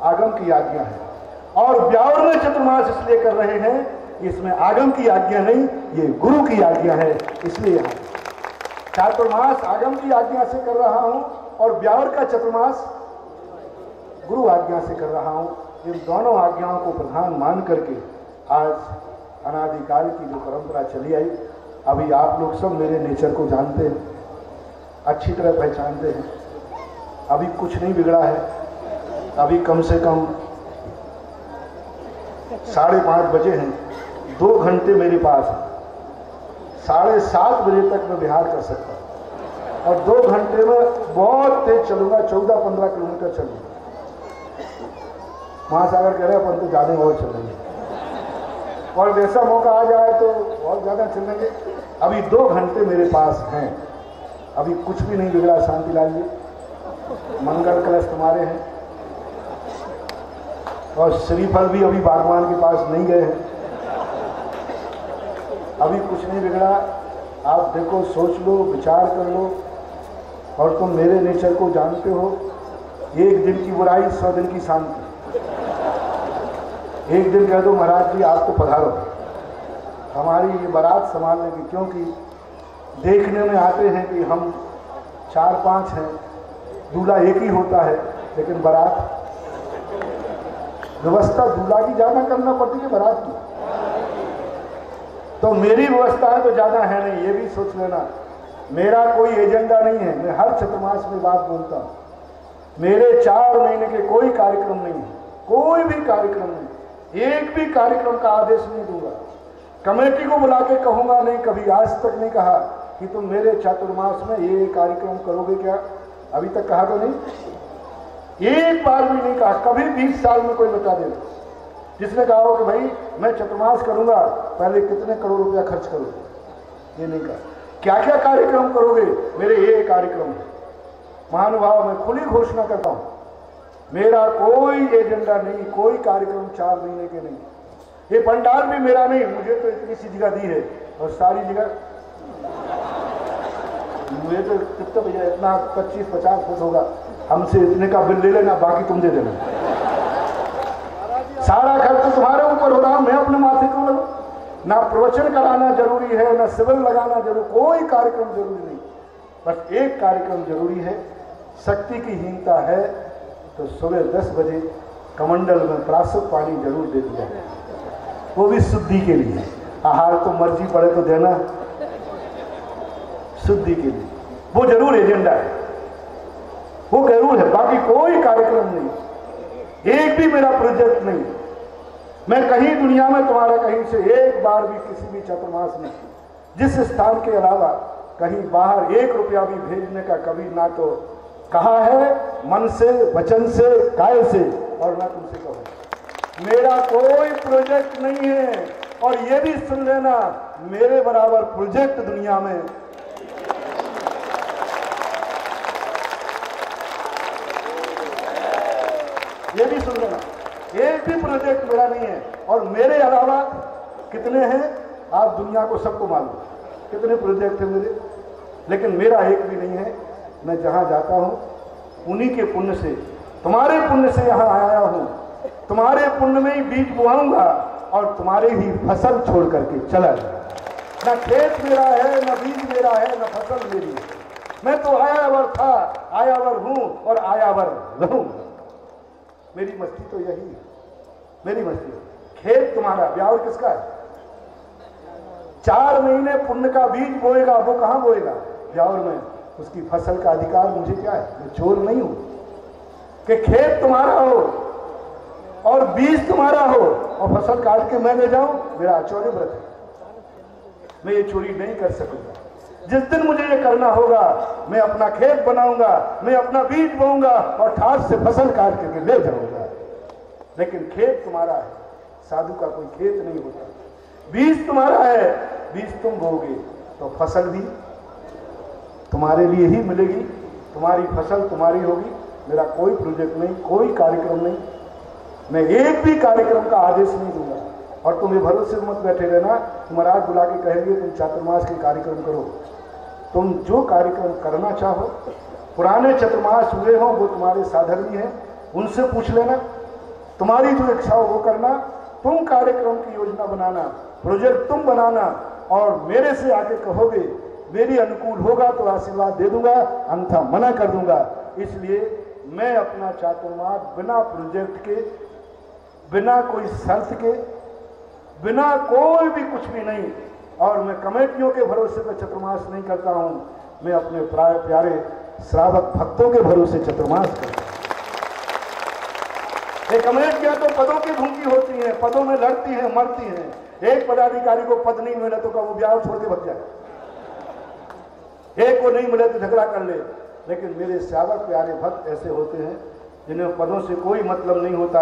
Speaker 1: आगम की आज्ञा है। और व्यावर में चतुर्मास इसलिए कर रहे हैं, इसमें आगम की आज्ञा नहीं, ये गुरु की आज्ञा है। इसलिए यहाँ चातुर्मास आगम की आज्ञा से कर रहा हूं और व्यावर का चतुर्मास गुरु आज्ञा से कर रहा हूं। इन दोनों आज्ञाओं को प्रधान मान करके आज अनादिकाल की जो परंपरा चली आई, अभी आप लोग सब मेरे नेचर को जानते हैं, अच्छी तरह पहचानते हैं। अभी कुछ नहीं बिगड़ा है, अभी कम से कम 5:30 बजे हैं, 2 घंटे मेरे पास है। 7:30 बजे तक मैं बिहार कर सकता हूँ और 2 घंटे में बहुत तेज चलूंगा, 14-15 किलोमीटर चलूंगा। महासागर कह रहे हैं अपन तो ज़्यादा और चलेंगे, और वैसा मौका आ जाए तो और ज़्यादा चलेंगे। अभी 2 घंटे मेरे पास हैं, अभी कुछ भी नहीं बिगड़ा। शांतिलाल जी, मंगल कलश तुम्हारे हैं और श्रीफल भी अभी बागवान के पास नहीं गए हैं, अभी कुछ नहीं बिगड़ा। आप देखो, सोच लो, विचार कर लो। और तुम मेरे नेचर को जानते हो, 1 दिन की बुराई 100 दिन की शांति। एक दिन कह दो महाराज जी आप तो पधारो, हमारी ये बारात संभालने की, क्योंकि देखने में आते हैं कि हम 4-5 हैं, दूल्हा एक ही होता है, लेकिन बारात व्यवस्था दूल्हा की ज़्यादा करना पड़ती है बारात की। तो मेरी व्यवस्था है तो ज़्यादा है नहीं, ये भी सोच लेना। मेरा कोई एजेंडा नहीं है, मैं हर चतुर्मास में बात बोलता हूँ। मेरे 4 महीने के कोई कार्यक्रम नहीं है, कोई भी कार्यक्रम नहीं, एक भी कार्यक्रम का आदेश नहीं दूंगा। कमेटी को बुला के कहूंगा नहीं, कभी आज तक नहीं कहा कि तुम मेरे चातुर्मास में ये कार्यक्रम करोगे क्या, अभी तक कहा तो नहीं, एक बार भी नहीं कहा। कभी 20 साल में कोई बता देगा जिसने कहा हो कि भाई मैं चतुर्मास करूंगा, पहले कितने करोड़ रुपया खर्च करोगे, ये नहीं कहा। क्या क्या कार्यक्रम करोगे, मेरे ये कार्यक्रम है। महानुभाव, मैं खुली घोषणा करता हूं, मेरा कोई एजेंडा नहीं, कोई कार्यक्रम 4 महीने के नहीं। ये पंडाल भी मेरा नहीं, मुझे तो इतनी सी जगह दी है और सारी जगह मुझे तो कितना भैया, इतना 25-50 फुट होगा, हमसे इतने का बिल ले लेना, बाकी तुम दे देना। सारा खर्च तो तुम्हारे ऊपर हो रहा, मैं अपने माथे क्यों लगूं? ना प्रवचन कराना जरूरी है, ना सिविल लगाना जरूरी, कोई कार्यक्रम जरूरी नहीं। बस एक कार्यक्रम जरूरी है। शक्ति की हीनता है तो सुबह 10 बजे कमंडल में प्राशुद्ध पानी जरूर दे दिया, वो भी शुद्धि के लिए। आहार तो मर्जी पड़े तो देना, शुद्धि के लिए वो जरूर एजेंडा है, वो जरूर है। बाकी कोई कार्यक्रम नहीं, एक भी मेरा प्रोजेक्ट नहीं। मैं कहीं दुनिया में तुम्हारा कहीं से एक बार भी किसी भी चतुर्मास में जिस स्थान के अलावा कहीं बाहर 1 रुपया भी भेजने का कभी ना तो कहा है, मन से, वचन से, काय से, और ना तुमसे कहो। मेरा कोई प्रोजेक्ट नहीं है। और ये भी सुन लेना, मेरे बराबर प्रोजेक्ट दुनिया में ये भी सुन लेना, एक भी प्रोजेक्ट मेरा नहीं है। और मेरे अलावा कितने हैं आप दुनिया को सबको मालूम, कितने प्रोजेक्ट हैं मेरे, लेकिन मेरा एक भी नहीं है। मैं जहां जाता हूं उन्हीं के पुण्य से, तुम्हारे पुण्य से यहां आया हूं, तुम्हारे पुण्य में ही बीज बुआऊंगा और तुम्हारे ही फसल छोड़ करके चला जाऊंगा। न खेत मेरा है, न बीज मेरा है, न फसल मेरी है। मैं तो आयावर था, आयावर हूं और आयावर रहूंगा। मेरी मस्ती तो यही है, मेरी मस्ती। खेत तुम्हारा, ब्यावर किसका है? 4 महीने पुण्य का बीज बोएगा, वो कहां बोएगा? ब्यावर में। उसकी फसल का अधिकार मुझे क्या है? मैं चोर नहीं हूं कि खेत तुम्हारा हो और बीज तुम्हारा हो और फसल काट के मैं ले जाऊं। मेरा आचौर्य व्रत है, मैं ये चोरी नहीं कर सकूंगा। जिस दिन मुझे ये करना होगा, मैं अपना खेत बनाऊंगा, मैं अपना बीज बोऊंगा और ठाठ से फसल काट करके ले जाऊंगा। लेकिन खेत तुम्हारा है, साधु का कोई खेत नहीं होता। बीज तुम्हारा है, बीज तुम बोओगे तो फसल भी तुम्हारे लिए ही मिलेगी, तुम्हारी फसल तुम्हारी होगी। मेरा कोई प्रोजेक्ट नहीं, कोई कार्यक्रम नहीं। मैं एक भी कार्यक्रम का आदेश नहीं दूंगा। और तुम्हें भरोसे मत बैठे रहना, महाराज बुला के कहेंगे तुम चातुर्मास के कार्यक्रम करो। तुम जो कार्यक्रम करना चाहो, पुराने चतुर्मास हुए हो वो तुम्हारे साधर्मी हैं, उनसे पूछ लेना। तुम्हारी जो इच्छा हो वो करना। तुम कार्यक्रम की योजना बनाना, प्रोजेक्ट तुम बनाना और मेरे से आके कहोगे, मेरी अनुकूल होगा तो आशीर्वाद दे दूंगा, अन्यथा मना कर दूंगा। इसलिए मैं अपना चातुर्मास बिना प्रोजेक्ट के, बिना कोई शर्त के, बिना कोई भी कुछ भी नहीं, और मैं कमेटियों के भरोसे पर चतुर्मास नहीं करता हूं। मैं अपने प्यारे श्रावक भक्तों के भरोसे चतुर्मास करता हूं। ये कमेटियां तो पदों की भूखी होती हैं, पदों में लड़ती हैं, मरती हैं। एक पदाधिकारी को पद नहीं मिले तो वो ब्याह छोड़ के भग जाए, एक को नहीं मिले तो झगड़ा कर ले। लेकिन मेरे श्रावक प्यारे भक्त ऐसे होते हैं जिन्हें पदों से कोई मतलब नहीं होता,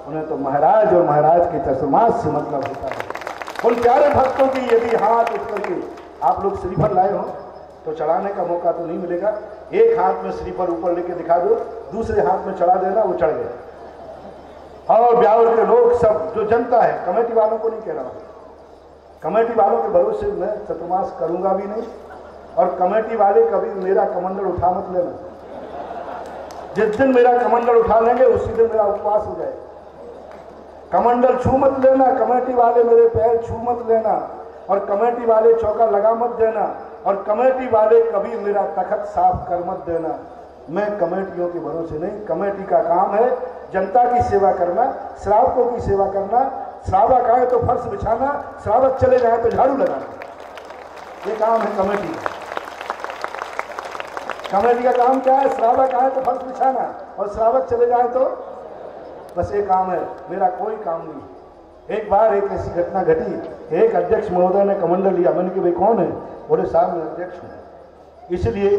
Speaker 1: उन्हें तो महाराज और महाराज के चतुर्मास से मतलब होता है। उन प्यारे भक्तों की यदि हाथ उठ करके आप लोग श्रीफल लाए हो तो चढ़ाने का मौका तो नहीं मिलेगा। एक हाथ में श्रीफल ऊपर लेके दिखा दो, दूसरे हाथ में चढ़ा देना, वो चढ़ गया। और ब्यावर के लोग सब जो जनता है, कमेटी वालों को नहीं कह रहा हूं, कमेटी वालों के भरोसे मैं चतुर्मास करूंगा भी नहीं। और कमेटी वाले कभी मेरा कमंडल उठा मत लेना। जिस दिन मेरा कमंडल उठा लेंगे उसी दिन मेरा उपवास हो जाएगा। कमंडल छू मत लेना, कमेटी वाले मेरे पैर छू मत लेना, और कमेटी वाले चौका लगा मत देना, और कमेटी वाले कभी मेरा तखत साफ कर मत देना। मैं कमेटियों के भरोसे नहीं। कमेटी का काम है जनता की सेवा करना, श्रावकों की सेवा करना। श्रावक आए तो फर्श बिछाना, श्रावक चले जाए तो झाड़ू लगाना। ये काम है कमेटी का। कमेटी का काम क्या है? श्रावक आए तो फर्श बिछाना और श्रावक चले जाए तो बस ये काम है, मेरा कोई काम नहीं। एक बार एक ऐसी घटना घटी, एक अध्यक्ष महोदय ने कमंडल लिया। मैंने कहा भाई कौन है? बोले साहब मैं अध्यक्ष हूँ, इसलिए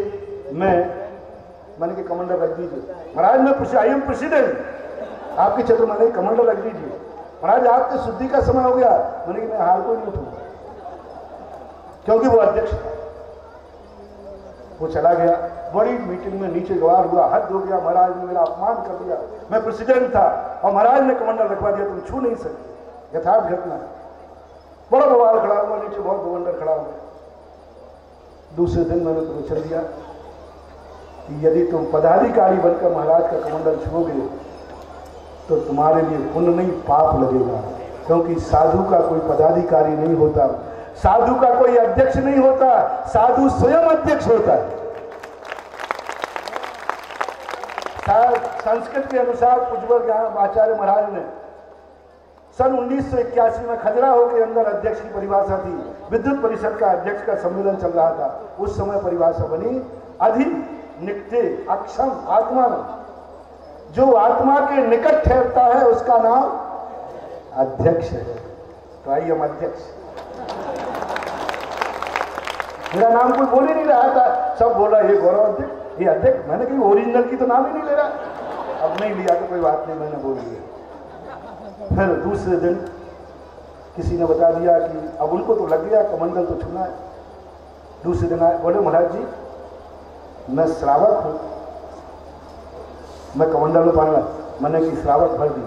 Speaker 1: मैंने कहा कमंडल रख दीजिए। महाराज मैं आई एम प्रेसिडेंट, आपकी चतुर्मास कमंडल रख दीजिए। महाराज आपके शुद्धि का समय हो गया। मैंने कि मैं हार को नहीं उठूंगा, क्योंकि वो अध्यक्ष था। वो चला गया। बड़ी मीटिंग में नीचे गवार हुआ, हद हो गया, महाराज ने मेरा अपमान कर दिया, मैं प्रेसिडेंट था और महाराज ने कमंडल रखवा दिया, तुम छू नहीं सकते। यथार्थ घटना। बड़ा बवाल खड़ा हुआ, नीचे बहुत गवर्नर खड़ा हुआ। दूसरे दिन मैंने तुम्हें चल दिया कि यदि तुम पदाधिकारी बनकर महाराज का कमंडल छूओगे तो तुम्हारे लिए पुण्य नहीं पाप लगेगा, क्योंकि साधु का कोई पदाधिकारी नहीं होता, साधु का कोई अध्यक्ष नहीं होता, साधु स्वयं अध्यक्ष होता है। संस्कृत के अनुसार पूज्यवर आचार्य महाराज ने सन 1981 में खजुराहो के अंदर अध्यक्ष की परिभाषा थी। विद्युत परिषद का अध्यक्ष का सम्मेलन चल रहा था, उस समय परिभाषा बनी अधिक निकटे अक्षम आत्मा। जो आत्मा के निकट ठहरता है उसका नाम अध्यक्ष है। तो आइए हम अध्यक्ष। मेरा नाम कोई बोल ही नहीं रहा था, सब बोल रहा ये गौरव अध्यक्ष, ये अध्यक्ष। मैंने कही ओरिजिनल की तो नाम ही नहीं ले रहा। अब नहीं लिया तो कोई बात नहीं, मैंने बोल दिया। फिर दूसरे दिन किसी ने बता दिया कि अब उनको तो लग गया कमंडल तो छूना है। दूसरे दिन आए, बोले महाराज जी मैं श्रावक हूं, मैं कमंडल में पाना। मैंने कि श्रावक भर दी।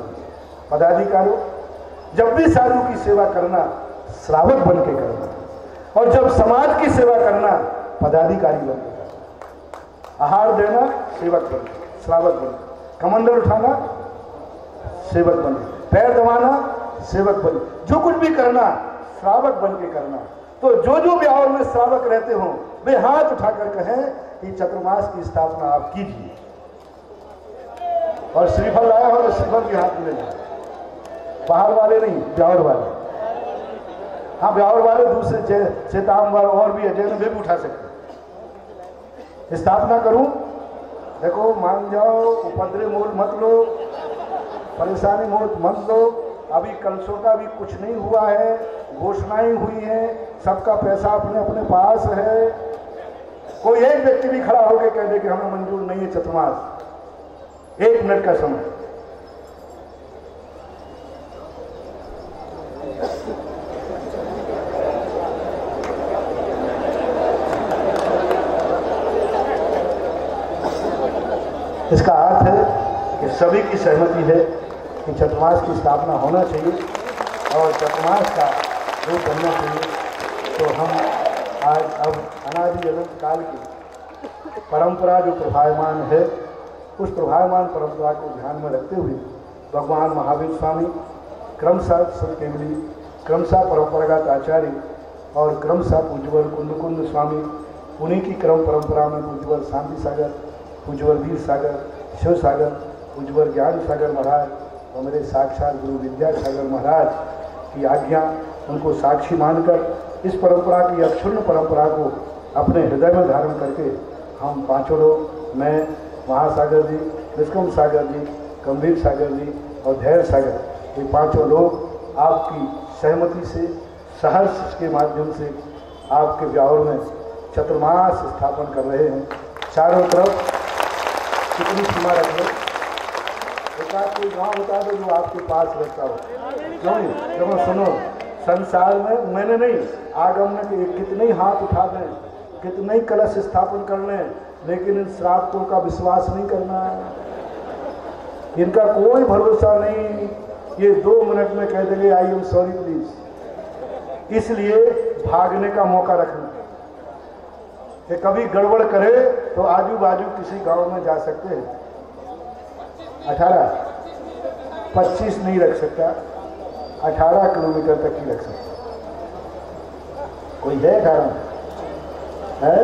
Speaker 1: पदाधिकारियों, जब भी साधु की सेवा करना श्रावक बन के करना, और जब समाज की सेवा करना पदाधिकारी बन के करना। आहार देना सेवक बन के, श्रावक बन के, कमंडल उठाना सेवक बन के, पैर दबाना सेवक बन के, जो कुछ भी करना श्रावक बन के करना। तो जो ब्याह में श्रावक रहते हो वे हाथ उठाकर कहें कि चतुर्मास की स्थापना आप कीजिए। और श्रीफल लाया हो तो श्रीफल भी हाथ में लेना, बाहर वाले नहीं, ब्यावर वाले। हाँ, ब्यावर वाले दूसरे चेताम्बर और भी है, जैन वे भी उठा सकते। स्थापना करूं, देखो मान जाओ, उपद्रव मोल मत लो, परेशानी मोल मत लो। अभी कलशों का भी कुछ नहीं हुआ है, घोषणाएं हुई हैं, सबका पैसा अपने अपने पास है। कोई एक व्यक्ति भी खड़ा होकर कह दे कि हमें मंजूर नहीं है चतुर्मास, 1 मिनट का समय। इसका अर्थ है कि सभी की सहमति है कि चतुर्मास की स्थापना होना चाहिए और चतुर्मास का रूप बनना चाहिए। तो हम आज अब अनादि अनंत काल की परंपरा जो प्रभायमान है, उस प्रभायमान परंपरा को ध्यान में रखते हुए भगवान महावीर स्वामी क्रमशः संत केवली, क्रमशः परंपरागत आचार्य और क्रमशः पूज्यवर कुंद स्वामी, उन्हीं की क्रम परंपरा में पूज्यवर शांति सागर, पूज्यवर वीर सागर, शिव सागर, पूज्यवर ज्ञान सागर महाराज और मेरे साक्षात गुरु विद्यासागर महाराज की आज्ञा, उनको साक्षी मानकर इस परंपरा की अक्षुण्ण परंपरा को अपने हृदय में धारण करके हम पांचों लोग, मैं, महासागर जी, निष्कम सागर जी, गंभीर सागर जी और धैर्य सागर, ये पांचों लोग आपकी सहमति से, सहर्ष के माध्यम से आपके ब्यावर में चतुर्मास स्थापन कर रहे हैं। चारों तरफ कितनी सीमा रख दो, एक कोई गाँव बता दो जो आपके पास रहता हो। क्यों नहीं? जब सुनो, संसार में मैंने नहीं, आगम में कितने ही हाथ उठा दें, कितने ही कलश स्थापन कर लें, लेकिन इन श्रावकों का विश्वास नहीं करना, इनका कोई भरोसा नहीं। ये 2 मिनट में कह देंगे आई एम सॉरी प्लीज। इसलिए भागने का मौका रखना कि कभी गड़बड़ करे तो आजू बाजू किसी गांव में जा सकते हैं। 18, 25 नहीं रख सकता, 18 किलोमीटर तक ही रख सकता। कोई है 18 है?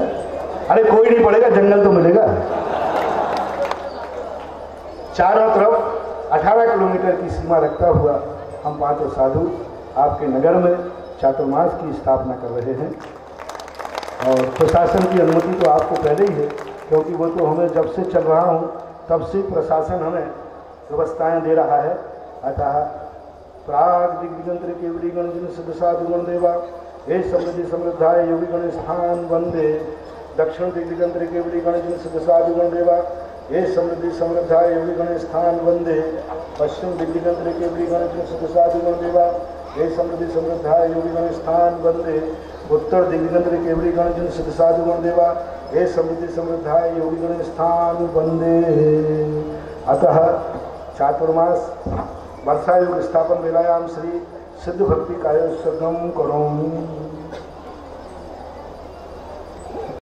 Speaker 1: अरे कोई नहीं पड़ेगा, जंगल तो मिलेगा। चारों तरफ 18 किलोमीटर की सीमा रखता हुआ हम पांचों साधु आपके नगर में चातुर्मास की स्थापना कर रहे हैं। और प्रशासन की अनुमति तो आपको पहले ही है, क्योंकि वो तो हमें जब से चल रहा हूँ तब से प्रशासन हमें व्यवस्थाएं दे रहा है। अतः प्राग दिग्गंत्र केवली गण जिन सिद्ध साधु गण देवा हे समृद्धि समृद्धाय योगी गण स्थान वंदे। दक्षिण दिग्गंत्र केवली गण जिन सिद्ध साधु गण देवा हे समृद्धि समृद्धा योगी गण स्थान वंदे पश्चिम दिग्गंतरे केवली गण सिद्ध साधु गण देवा हे समृद्धि समृद्धा योगी गण स्थान वंदे उत्तर दिग्गंतरे केवली गण सिद्ध साधु गण देवा हे समृद्धि समृद्धा योगी गण स्थान वंदे। अतः चातुर्मास वर्षायुग स्थापन वेलायाम श्री सिद्ध भक्ति कायोत्सर्गम करोमि।